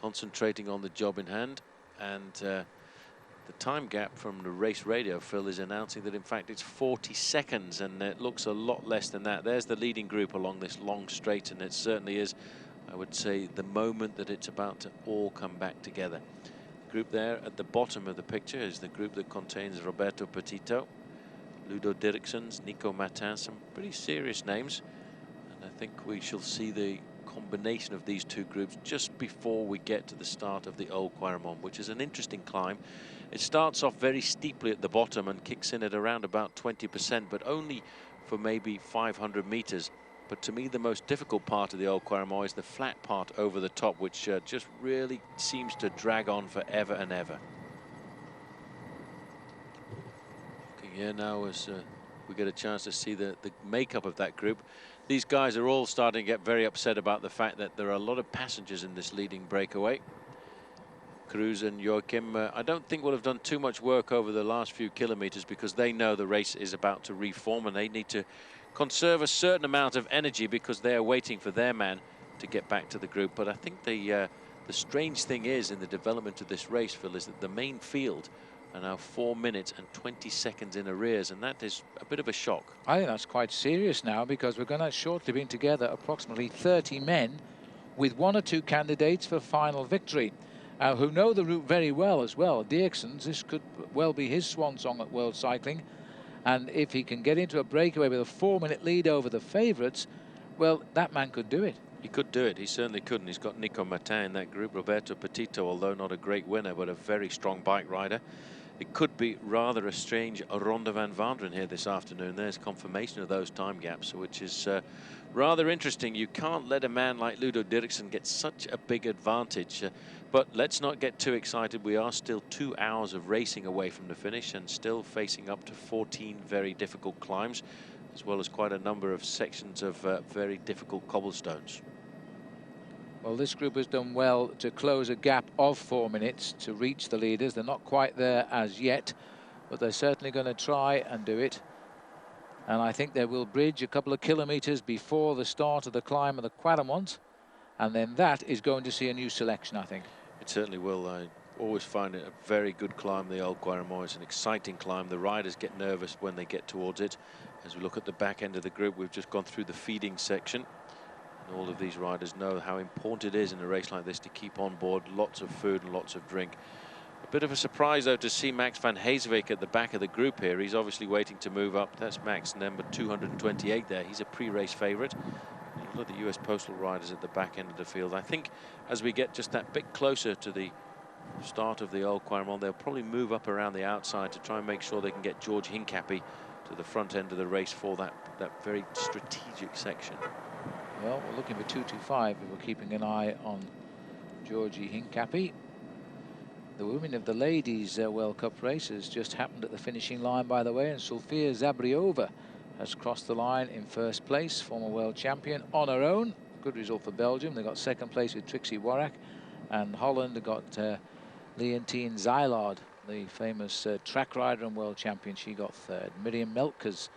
concentrating on the job in hand, and the time gap from the race radio, Phil, is announcing that in fact it's 40 seconds, and it looks a lot less than that. There's the leading group along this long straight, and it certainly is, I would say, the moment that it's about to all come back together. The group there at the bottom of the picture is the group that contains Roberto Petito, Ludo Derrickson, Nico Matin, some pretty serious names. I think we shall see the combination of these two groups just before we get to the start of the Old Quaremont, which is an interesting climb. It starts off very steeply at the bottom and kicks in at around about 20%, but only for maybe 500 meters. But to me, the most difficult part of the Old Quaremont is the flat part over the top, which just really seems to drag on forever and ever. Looking here now as we get a chance to see the makeup of that group. These guys are all starting to get very upset about the fact that there are a lot of passengers in this leading breakaway. Cruz and Joachim, I don't think will have done too much work over the last few kilometers, because they know the race is about to reform and they need to conserve a certain amount of energy because they are waiting for their man to get back to the group. But I think the strange thing is in the development of this race, Phil, is that the main field are now 4 minutes and 20 seconds in arrears, and that is a bit of a shock. I think that's quite serious now, because we're going to shortly be together approximately 30 men with 1 or 2 candidates for final victory, who know the route very well as well. Derrickson's, this could well be his swan song at World Cycling, and if he can get into a breakaway with a 4-minute lead over the favourites, well, that man could do it. He could do it. He certainly could. And he's got Nico Matin in that group. Roberto Petito, although not a great winner, but a very strong bike rider. It could be rather a strange Ronde van Vlaanderen here this afternoon. There's confirmation of those time gaps, which is rather interesting. You can't let a man like Ludo Derrickson get such a big advantage. But let's not get too excited. We are still 2 hours of racing away from the finish and still facing up to 14 very difficult climbs, as well as quite a number of sections of very difficult cobblestones. Well, this group has done well to close a gap of 4 minutes to reach the leaders. They're not quite there as yet, but they're certainly going to try and do it. And I think they will bridge a couple of kilometers before the start of the climb of the Quaremont, and then that is going to see a new selection, I think. It certainly will. I always find it a very good climb, the Old Quaremont. It's an exciting climb. The riders get nervous when they get towards it. As we look at the back end of the group, we've just gone through the feeding section. And all of these riders know how important it is in a race like this to keep on board lots of food and lots of drink. A bit of a surprise, though, to see Max van Heeswijk at the back of the group here. He's obviously waiting to move up. That's Max, number 228 there. He's a pre-race favourite. Look at the US Postal riders at the back end of the field. I think as we get just that bit closer to the start of the Old Quaremont, they'll probably move up around the outside to try and make sure they can get George Hincapie to the front end of the race for that very strategic section. Well, we're looking for 225. We're keeping an eye on Georgie Hincapie. The women of the ladies World Cup race has just happened at the finishing line, by the way, and Sofia Zabriova has crossed the line in first place, former world champion on her own. Good result for Belgium. They got second place with Trixie Worrack, and Holland got Leontine Zeilard, the famous track rider and world champion. She got third. Miriam Melkers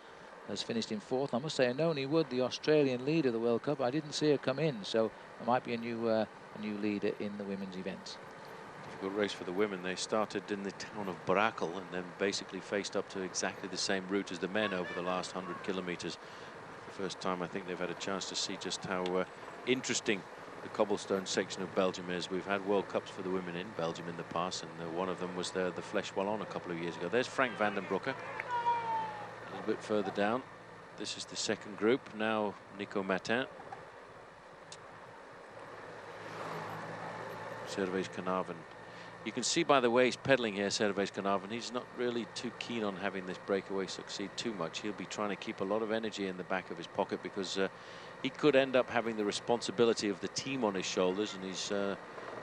has finished in fourth. I must say, Noni Wood, the Australian leader of the World Cup, I didn't see her come in, so there might be a new leader in the women's events. Difficult race for the women. They started in the town of Rakel and then basically faced up to exactly the same route as the men over the last 100 kilometers. The first time I think they've had a chance to see just how interesting the cobblestone section of Belgium is. We've had World Cups for the women in Belgium in the past, and one of them was the Flèche Wallonne a couple of years ago. There's Frank Vandenbroucke a little bit further down. This is the second group. Now Nico Matin. Servais Conovan. You can see by the way he's pedaling here, Servais Conovan, he's not really too keen on having this breakaway succeed too much. He'll be trying to keep a lot of energy in the back of his pocket because he could end up having the responsibility of the team on his shoulders, and he's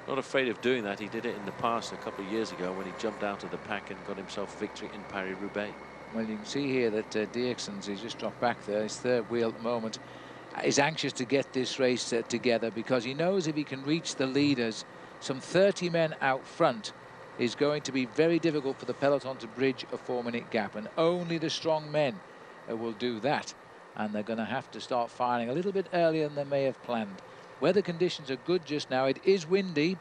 Not afraid of doing that. He did it in the past a couple of years ago when he jumped out of the pack and got himself victory in Paris-Roubaix. Well, you can see here that Derrickson's, he's just dropped back there, his third wheel at the moment, is anxious to get this race together, because he knows if he can reach the leaders, some 30 men out front, is going to be very difficult for the peloton to bridge a 4-minute gap, and only the strong men will do that. And they're going to have to start firing a little bit earlier than they may have planned. Weather conditions are good just now. It is windy,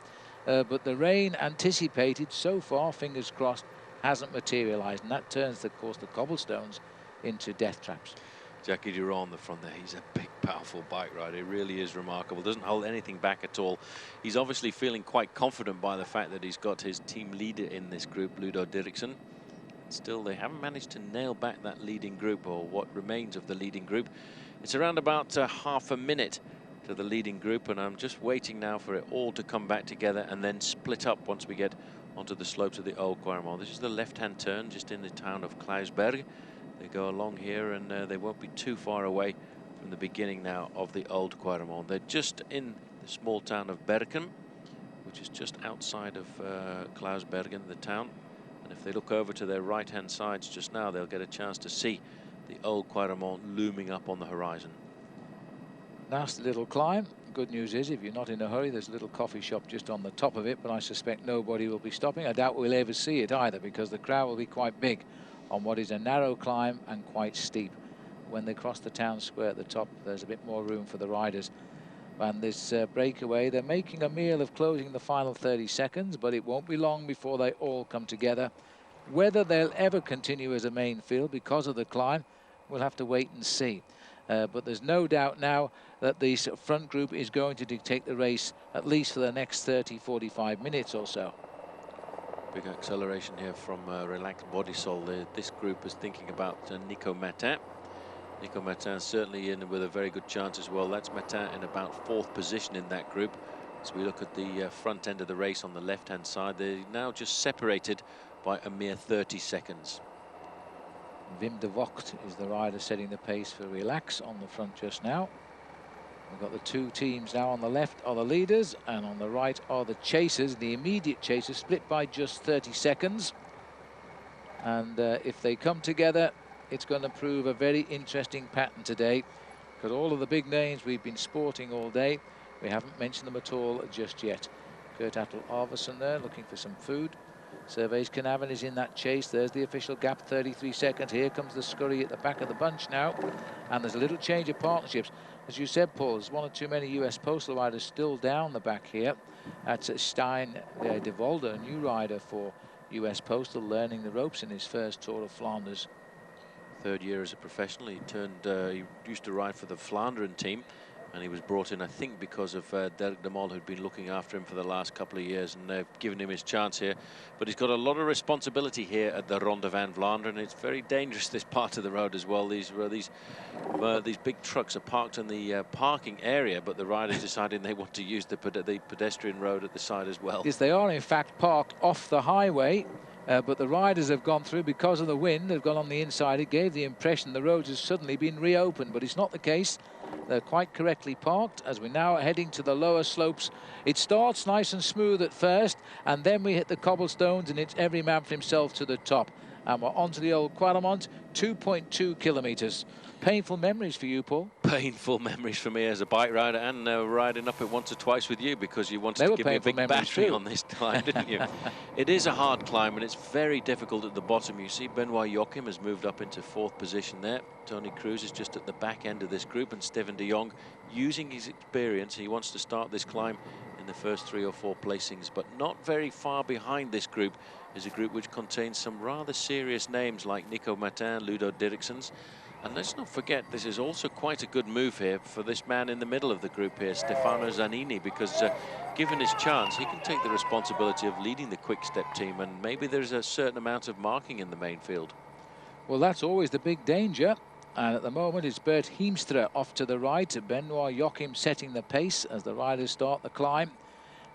but the rain anticipated so far, fingers crossed, hasn't materialized, and that turns, of course, the cobblestones into death traps. Jackie Durand on the front there. He's a big, powerful bike rider. He really is remarkable. Doesn't hold anything back at all. He's obviously feeling quite confident by the fact that he's got his team leader in this group, Ludo Derrickson. Still, they haven't managed to nail back that leading group, or what remains of the leading group. It's around about half a minute to the leading group, and I'm just waiting now for it all to come back together and then split up once we get onto the slopes of the Old Quaremont. This is the left-hand turn just in the town of Klausberg. They go along here, and they won't be too far away from the beginning now of the Old Quaremont. They're just in the small town of Berger, which is just outside of Klausbergen, the town. And if they look over to their right-hand sides just now, they'll get a chance to see the Old Quaremont looming up on the horizon. Nasty little climb. Good news is, if you're not in a hurry, there's a little coffee shop just on the top of it, but I suspect nobody will be stopping. I doubt we'll ever see it either, because the crowd will be quite big on what is a narrow climb and quite steep. When they cross the town square at the top, there's a bit more room for the riders. And this breakaway, they're making a meal of closing the final 30 seconds, but it won't be long before they all come together. Whether they'll ever continue as a main field because of the climb, we'll have to wait and see. But there's no doubt now that this front group is going to dictate the race, at least for the next 30-45 minutes or so. Big acceleration here from Relaxed Bodysol. This group is thinking about Nico Martin. Nico Martin certainly in with a very good chance as well. That's Martin in about 4th position in that group. As we look at the front end of the race on the left-hand side, they're now just separated by a mere 30 seconds. Wim de Vocht is the rider setting the pace for Relax on the front just now. We've got the two teams now. On the left are the leaders, and on the right are the chasers. The immediate chasers split by just 30 seconds. And if they come together, it's going to prove a very interesting pattern today, because all of the big names we've been sporting all day, we haven't mentioned them at all just yet. Kurt Attel Arvidsson there looking for some food. Surveys Conovan is in that chase. There's the official gap, 33 seconds. Here comes the scurry at the back of the bunch now. And there's a little change of partnerships. As you said, Paul, there's one or too many US postal riders still down the back here. That's Stein de Volde, a new rider for US Postal, learning the ropes in his first Tour of Flanders. 3rd year as a professional. He used to ride for the Flandern team, and he was brought in, I think, because of Dirk de Mol, who'd been looking after him for the last couple of years, and they've given him his chance here. But he's got a lot of responsibility here at the Ronde van Vlaanderen. It's very dangerous, this part of the road as well. These big trucks are parked in the parking area, but the riders deciding they want to use the pedestrian road at the side as well. Yes, they are in fact parked off the highway. But the riders have gone through because of the wind. They've gone on the inside. It gave the impression the roads have suddenly been reopened, but it's not the case. They're quite correctly parked as we're now heading to the lower slopes. It starts nice and smooth at first, and then we hit the cobblestones, and it's every man for himself to the top. And we're onto the Old Quaremont, 2.2 kilometers. Painful memories for you, Paul? Painful memories for me as a bike rider, and riding up it once or twice with you, because you wanted to give me a big battery on this climb, didn't you? It is a hard climb, and it's very difficult at the bottom. You see Benoit Joachim has moved up into 4th position there. Tony Cruz is just at the back end of this group, and Steven de Jong, using his experience, he wants to start this climb in the first 3 or 4 placings, but not very far behind this group is a group which contains some rather serious names like Nico Martin, Ludo Derrickson. And let's not forget, this is also quite a good move here for this man in the middle of the group here, Stefano Zanini, because given his chance, he can take the responsibility of leading the Quick Step team, and maybe there's a certain amount of marking in the main field. Well, that's always the big danger. And at the moment, it's Bert Hiemstra off to the right. Benoit Joachim setting the pace as the riders start the climb.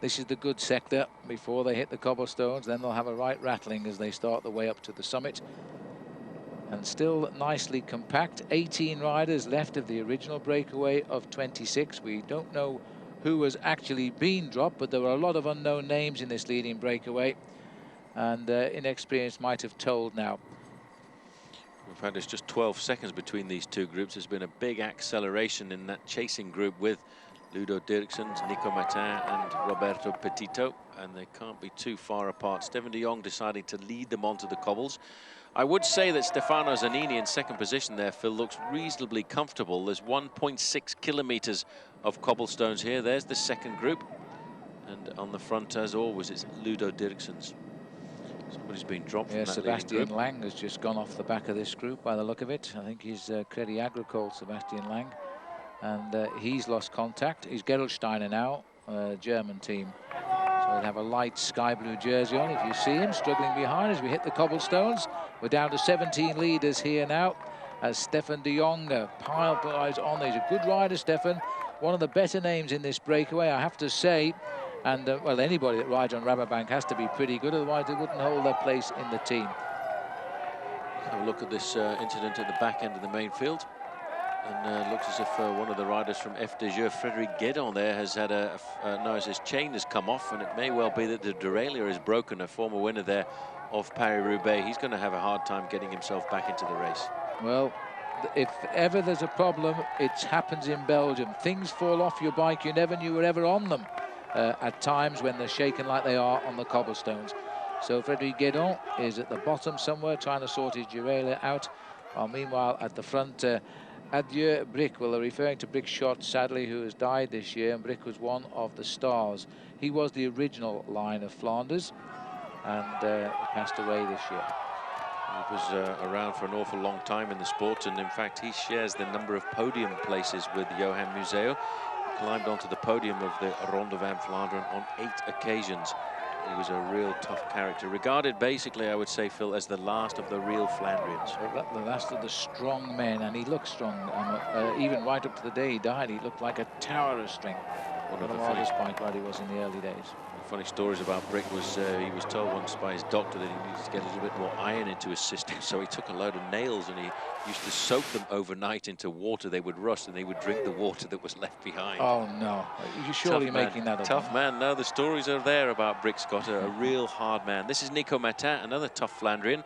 This is the good sector before they hit the cobblestones. Then they'll have a right rattling as they start the way up to the summit. And still nicely compact. 18 riders left of the original breakaway of 26. We don't know who has actually been dropped, but there were a lot of unknown names in this leading breakaway, and inexperience might have told now. In fact, it's just 12 seconds between these two groups. There's been a big acceleration in that chasing group with Ludo Derrickson, Nico Martin and Roberto Petito, and they can't be too far apart. Stefan de Jong deciding to lead them onto the cobbles. I would say that Stefano Zanini in second position there, Phil, looks reasonably comfortable. There's 1.6 kilometers of cobblestones here. There's the second group. And on the front, as always, it's Ludo Derrickson's. Somebody's been dropped from that Sebastian leading group. Lang has just gone off the back of this group by the look of it. I think he's Crédit Agricole, Sebastian Lang. And he's lost contact. He's Gerolsteiner now, German team. So he'll have a light sky blue jersey on. If you see him struggling behind as we hit the cobblestones, we're down to 17 leaders here now as Stefan de Jong piles on. He's a good rider, Stefan. One of the better names in this breakaway, I have to say. And, well, anybody that rides on Rabobank has to be pretty good, otherwise they wouldn't hold their place in the team. Have a look at this incident at the back end of the main field. And looks as if one of the riders from FDJ, Frédéric Guédon, there has had his chain has come off, and it may well be that the derailleur is broken. A former winner there of Paris-Roubaix. He's going to have a hard time getting himself back into the race. Well, if ever there's a problem, it happens in Belgium. Things fall off your bike you never knew were ever on them at times when they're shaken like they are on the cobblestones. So Frédéric Guédon is at the bottom somewhere trying to sort his derailleur out. While meanwhile at the front, Adieu Brick. Well, they're referring to Brick Schott, sadly, who has died this year, and Brick was one of the stars. He was the original line of Flanders, and he passed away this year. He was around for an awful long time in the sport, and in fact he shares the number of podium places with Johan Museo. He climbed onto the podium of the Ronde van Vlaanderen on 8 occasions. He was a real tough character, regarded basically, I would say, Phil, as the last of the real Flandrians. The last of the strong men, and he looked strong. Even right up to the day he died, he looked like a tower of strength. One of the hardest bike ride he was in the early days. Funny stories about Brick was he was told once by his doctor that he needed to get a little bit more iron into his system, so he took a load of nails and he used to soak them overnight into water. They would rust and he would drink the water that was left behind. Oh no, you're surely making that up. Tough man. No, the stories are there about Brick Scott, a real hard man. This is Nico Martin, another tough Flandrian.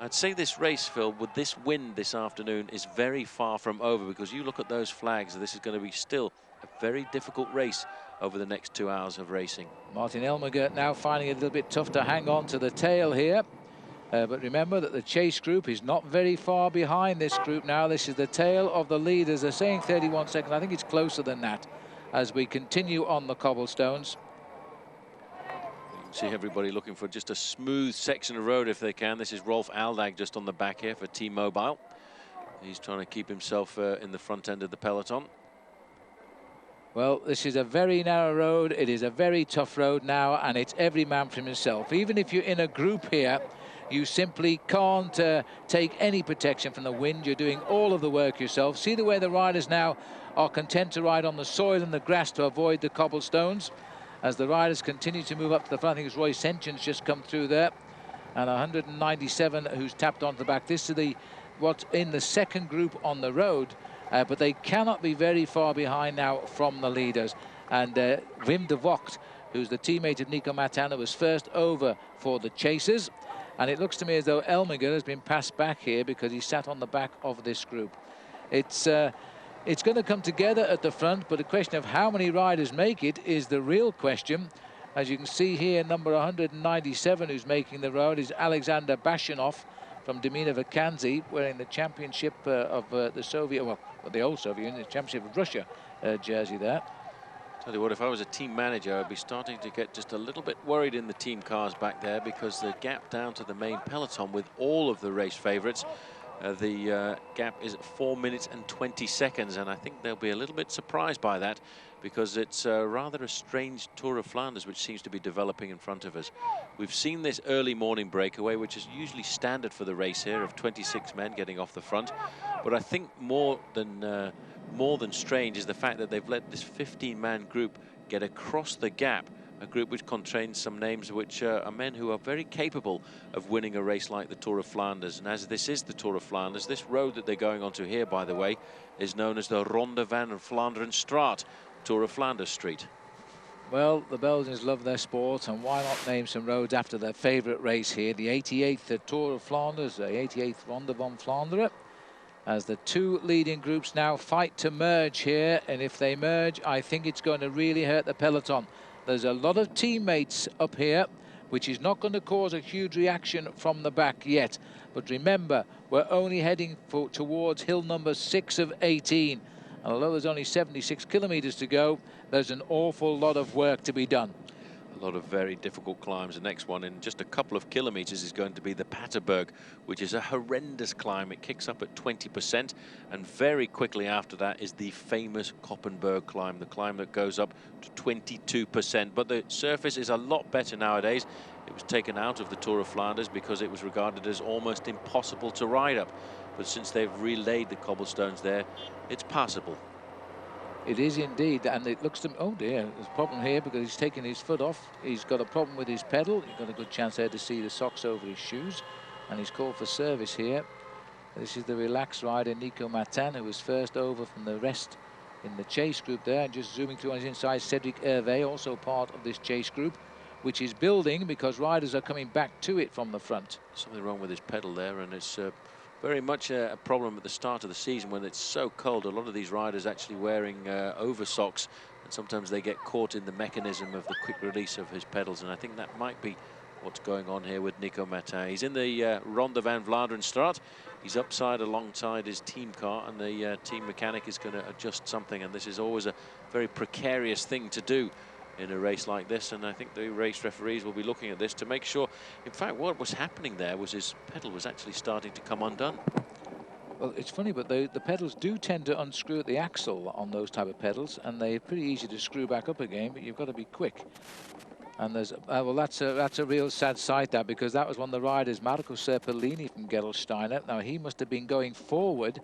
I'd say this race, Phil, with this wind this afternoon, is very far from over, because you look at those flags, this is going to be still a very difficult race over the next 2 hours of racing. Martin Elmegert now finding it a little bit tough to hang on to the tail here. But remember that the chase group is not very far behind this group now. This is the tail of the leaders. They're saying 31 seconds. I think it's closer than that as we continue on the cobblestones. You can see everybody looking for just a smooth section of road if they can. This is Rolf Aldag just on the back here for T-Mobile. He's trying to keep himself in the front end of the peloton. Well, this is a very narrow road. It is a very tough road now, and it's every man for himself. Even if you're in a group here, you simply can't take any protection from the wind. You're doing all of the work yourself. See the way the riders now are content to ride on the soil and the grass to avoid the cobblestones. As the riders continue to move up to the front, I think it's Roy Sentjens just come through there. And 197 who's tapped onto the back. This is what's in the second group on the road. But they cannot be very far behind now from the leaders. And Wim de Vocht, who's the teammate of Nico Martin, who was first over for the chasers. And it looks to me as though Elmiger has been passed back here because he sat on the back of this group. It's going to come together at the front, but the question of how many riders make it is the real question. As you can see here, number 197 who's making the road is Alexander Bashanov from Demina Vakanzi, wearing the championship of the Soviet, well, the old Soviet Union, the championship of Russia jersey there. Tell you what, if I was a team manager, I'd be starting to get just a little bit worried in the team cars back there, because the gap down to the main peloton with all of the race favourites, the gap is 4 minutes and 20 seconds, and I think they'll be a little bit surprised by that, because it's rather a strange Tour of Flanders which seems to be developing in front of us. We've seen this early morning breakaway, which is usually standard for the race here, of 26 men getting off the front. But I think more than strange is the fact that they've let this 15-man group get across the gap, a group which contains some names which are men who are very capable of winning a race like the Tour of Flanders. And as this is the Tour of Flanders, this road that they're going onto here, by the way, is known as the Ronde van Vlaanderen Straat. Tour of Flanders Street. Well, the Belgians love their sport, and why not name some roads after their favourite race here, the 88th Tour of Flanders, the 88th Ronde van Vlaanderen, as the two leading groups now fight to merge here, and if they merge, I think it's going to really hurt the peloton. There's a lot of teammates up here, which is not going to cause a huge reaction from the back yet. But remember, we're only heading towards hill number 6 of 18. And although there's only 76 kilometers to go, there's an awful lot of work to be done. A lot of very difficult climbs. The next one in just a couple of kilometers is going to be the Paterberg, which is a horrendous climb. It kicks up at 20%, and very quickly after that is the famous Koppenberg climb, the climb that goes up to 22%. But the surface is a lot better nowadays. It was taken out of the Tour of Flanders because it was regarded as almost impossible to ride up. But since they've relaid the cobblestones there, it's passable. It is indeed, and it looks to me, oh dear, there's a problem here because he's taken his foot off. He's got a problem with his pedal. He's got a good chance there to see the socks over his shoes, and he's called for service here. This is the relaxed rider, Nico Martin, who was first over from the rest in the chase group there. And just zooming through on his inside, Cedric Hervé, also part of this chase group, which is building because riders are coming back to it from the front. Something wrong with his pedal there, and it's very much a problem at the start of the season when it's so cold. A lot of these riders actually wearing over socks, and sometimes they get caught in the mechanism of the quick release of his pedals, and I think that might be what's going on here with Nico Martin. He's in the Ronde van Vlaanderen start. He's upside alongside his team car, and the team mechanic is going to adjust something, and this is always a very precarious thing to do in a race like this, and I think the race referees will be looking at this to make sure. In fact, what was happening there was his pedal was actually starting to come undone. Well, it's funny, but the pedals do tend to unscrew at the axle on those type of pedals, and they're pretty easy to screw back up again, but you've got to be quick. And there's well, that's a real sad sight, that, because that was one of the riders, Marco Serpellini from Gerolsteiner. Now he must have been going forward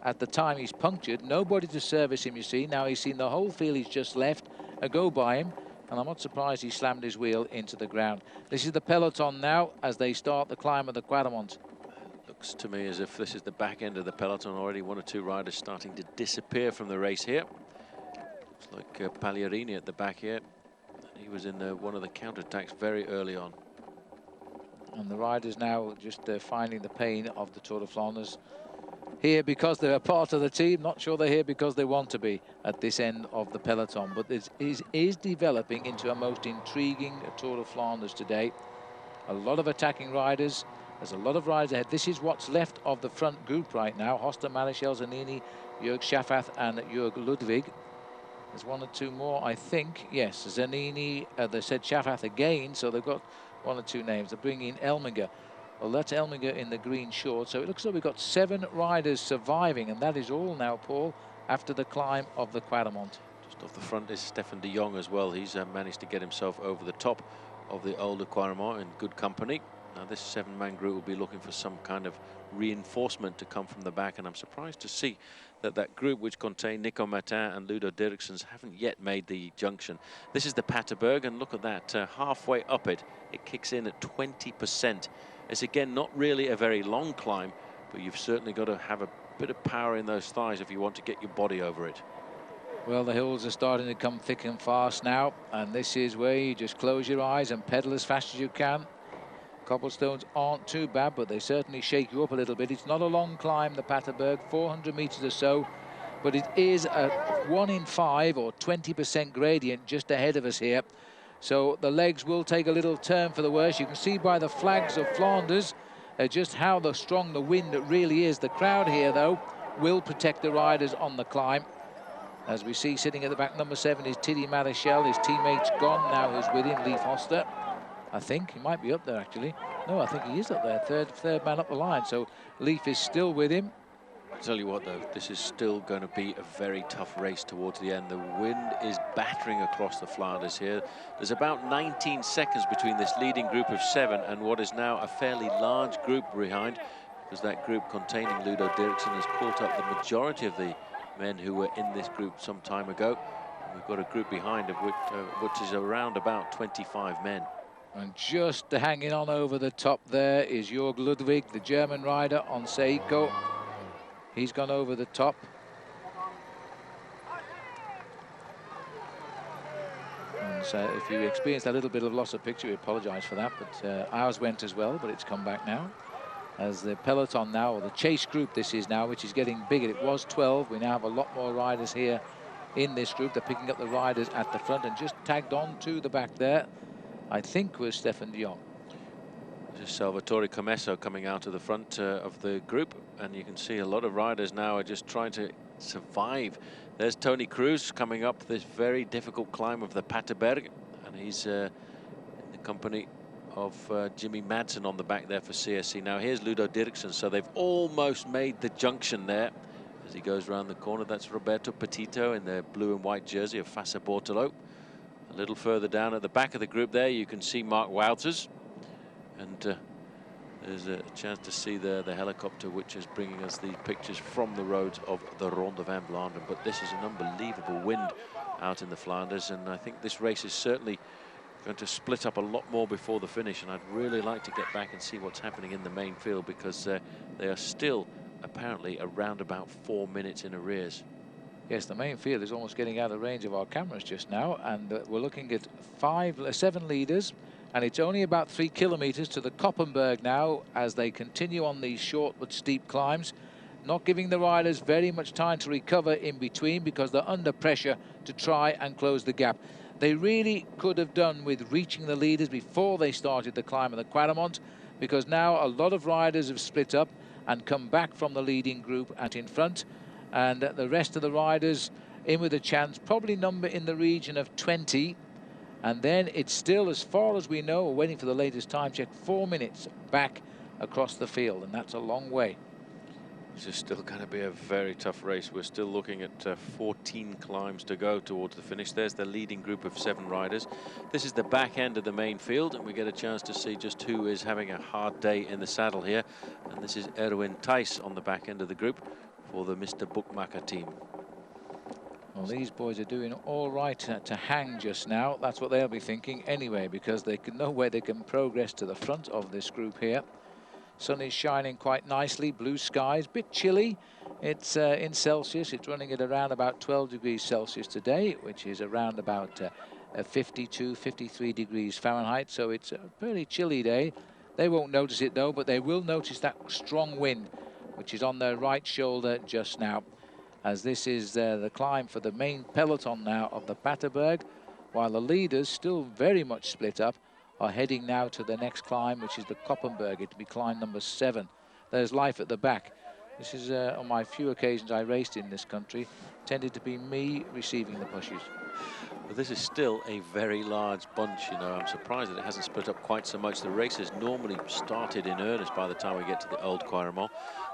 at the time he's punctured. Nobody to service him, you see. Now he's seen the whole field he's just left go by him, and I'm not surprised he slammed his wheel into the ground. This is the peloton now as they start the climb of the Quaremont. Looks to me as if this is the back end of the peloton already. One or two riders starting to disappear from the race here. Looks like Pagliarini at the back here. He was in one of the counterattacks very early on. And the riders now just finding the pain of the Tour de Flanders. Here because they're a part of the team, not sure they're here because they want to be at this end of the peloton. But this is developing into a most intriguing Tour de Flanders today. A lot of attacking riders. There's a lot of riders ahead. This is what's left of the front group right now. Hoster, Marichal, Zanini, Jörg Schaffath and Jörg Ludwig. There's one or two more, I think. Yes, Zanini, they said Schaffath again, so they've got one or two names. They're bringing in Elminger. Well, that's Elminger in the green shorts. So it looks like we've got 7 riders surviving, and that is all now, Paul, after the climb of the Quaremont. Just off the front is Stefan de Jong as well. He's managed to get himself over the top of the older Quaremont in good company. Now this 7-man group will be looking for some kind of reinforcement to come from the back, and I'm surprised to see that group which contained Nico Martin and Ludo Derrickson haven't yet made the junction. This is the Paterberg, and look at that, halfway up it kicks in at 20%. It's again not really a very long climb, but you've certainly got to have a bit of power in those thighs if you want to get your body over it. Well, the hills are starting to come thick and fast now, and this is where you just close your eyes and pedal as fast as you can. Cobblestones aren't too bad, but they certainly shake you up a little bit. It's not a long climb, the Paterberg, 400 meters or so, but it is a 1 in 5 or 20% gradient just ahead of us here. So the legs will take a little turn for the worse. You can see by the flags of Flanders just how strong the wind really is. The crowd here, though, will protect the riders on the climb. As we see sitting at the back, number 7 is Tiddy Marichal. His teammate's gone now, who's with him, Leif Hoster. I think he might be up there, actually. No, I think he is up there, third man up the line. So Leif is still with him. I'll tell you what, though, this is still going to be a very tough race towards the end. The wind is battering across the Flanders here. There's about 19 seconds between this leading group of 7 and what is now a fairly large group behind, because that group containing Ludo Derrickson has caught up the majority of the men who were in this group some time ago. And we've got a group behind of which is around about 25 men. And just hanging on over the top there is Jörg Ludwig, the German rider on Seiko. He's gone over the top. chance. If you experienced a little bit of loss of picture, we apologise for that, but ours went as well, but it's come back now. As the peloton now, or the chase group this is now, which is getting bigger. It was 12. We now have a lot more riders here in this group. They're picking up the riders at the front, and just tagged on to the back there, I think, was Stefan de Jong. This is Salvatore Comesso coming out of the front of the group, and you can see a lot of riders now are just trying to survive. There's Tony Cruz coming up this very difficult climb of the Paterberg, and he's in the company of Jimmy Madsen on the back there for CSC. Now here's Ludo Derrickson, so they've almost made the junction there as he goes around the corner. That's Roberto Petito in the blue and white jersey of Fassa Bortolo. A little further down at the back of the group there, you can see Mark Wouters, and there's a chance to see the helicopter, which is bringing us the pictures from the roads of the Ronde van Vlaanderen. But this is an unbelievable wind out in the Flanders, and I think this race is certainly going to split up a lot more before the finish, and I'd really like to get back and see what's happening in the main field, because they are still apparently around about 4 minutes in arrears. Yes, the main field is almost getting out of range of our cameras just now, and we're looking at 7 leaders, and it's only about 3 kilometers to the Koppenberg now, as they continue on these short but steep climbs, not giving the riders very much time to recover in between, because they're under pressure to try and close the gap. They really could have done with reaching the leaders before they started the climb of the Quaremont, because now a lot of riders have split up and come back from the leading group and in front, and the rest of the riders in with a chance, probably number in the region of 20, and then it's still, as far as we know, we're waiting for the latest time check, 4 minutes back across the field, and that's a long way. This is still going to be a very tough race. We're still looking at 14 climbs to go towards the finish. There's the leading group of 7 riders. This is the back end of the main field, and we get a chance to see just who is having a hard day in the saddle here. And this is Erwin Thijs on the back end of the group for the Mr. Bookmaker team. Well, these boys are doing all right to hang just now. That's what they'll be thinking anyway, because they can know where they can progress to the front of this group here. Sun is shining quite nicely, blue skies, bit chilly. It's in Celsius, it's running at around about 12 degrees Celsius today, which is around about 52, 53 degrees Fahrenheit, so it's a pretty chilly day. They won't notice it though, but they will notice that strong wind, which is on their right shoulder just now, as this is the climb for the main peloton now of the Paterberg, while the leaders, still very much split up, are heading now to the next climb, which is the Koppenberg. It'll be climb number 7. There's life at the back. This is on my few occasions I raced in this country, tended to be me receiving the pushes. But this is still a very large bunch, you know. I'm surprised that it hasn't split up quite so much. The race has normally started in earnest by the time we get to the Old Quaremont.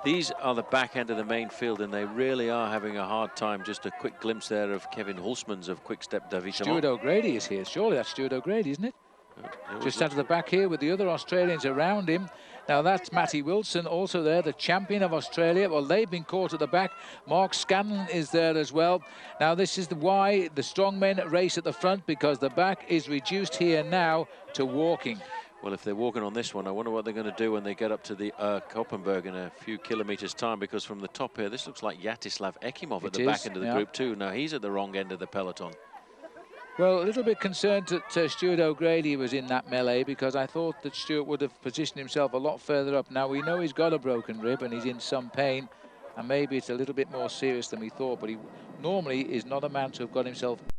These are the back end of the main field, and they really are having a hard time. Just a quick glimpse there of Kevin Hulsmans of Quick Step Davitamont. Stuart O'Grady is here. Surely that's Stuart O'Grady, isn't it? Just out of the back here with the other Australians around him. Now that's Matty Wilson also there, the champion of Australia. Well, they've been caught at the back. Mark Scanlon is there as well. Now this is why the strongmen race at the front, because the back is reduced here now to walking. Well, if they're walking on this one, I wonder what they're going to do when they get up to the Koppenberg in a few kilometers time, because from the top here, this looks like Yatislav Ekimov at the back end of the group too. Now he's at the wrong end of the peloton. Well, a little bit concerned that Stuart O'Grady was in that melee, because I thought that Stuart would have positioned himself a lot further up. Now, we know he's got a broken rib and he's in some pain, and maybe it's a little bit more serious than we thought, but he normally is not a man to have got himself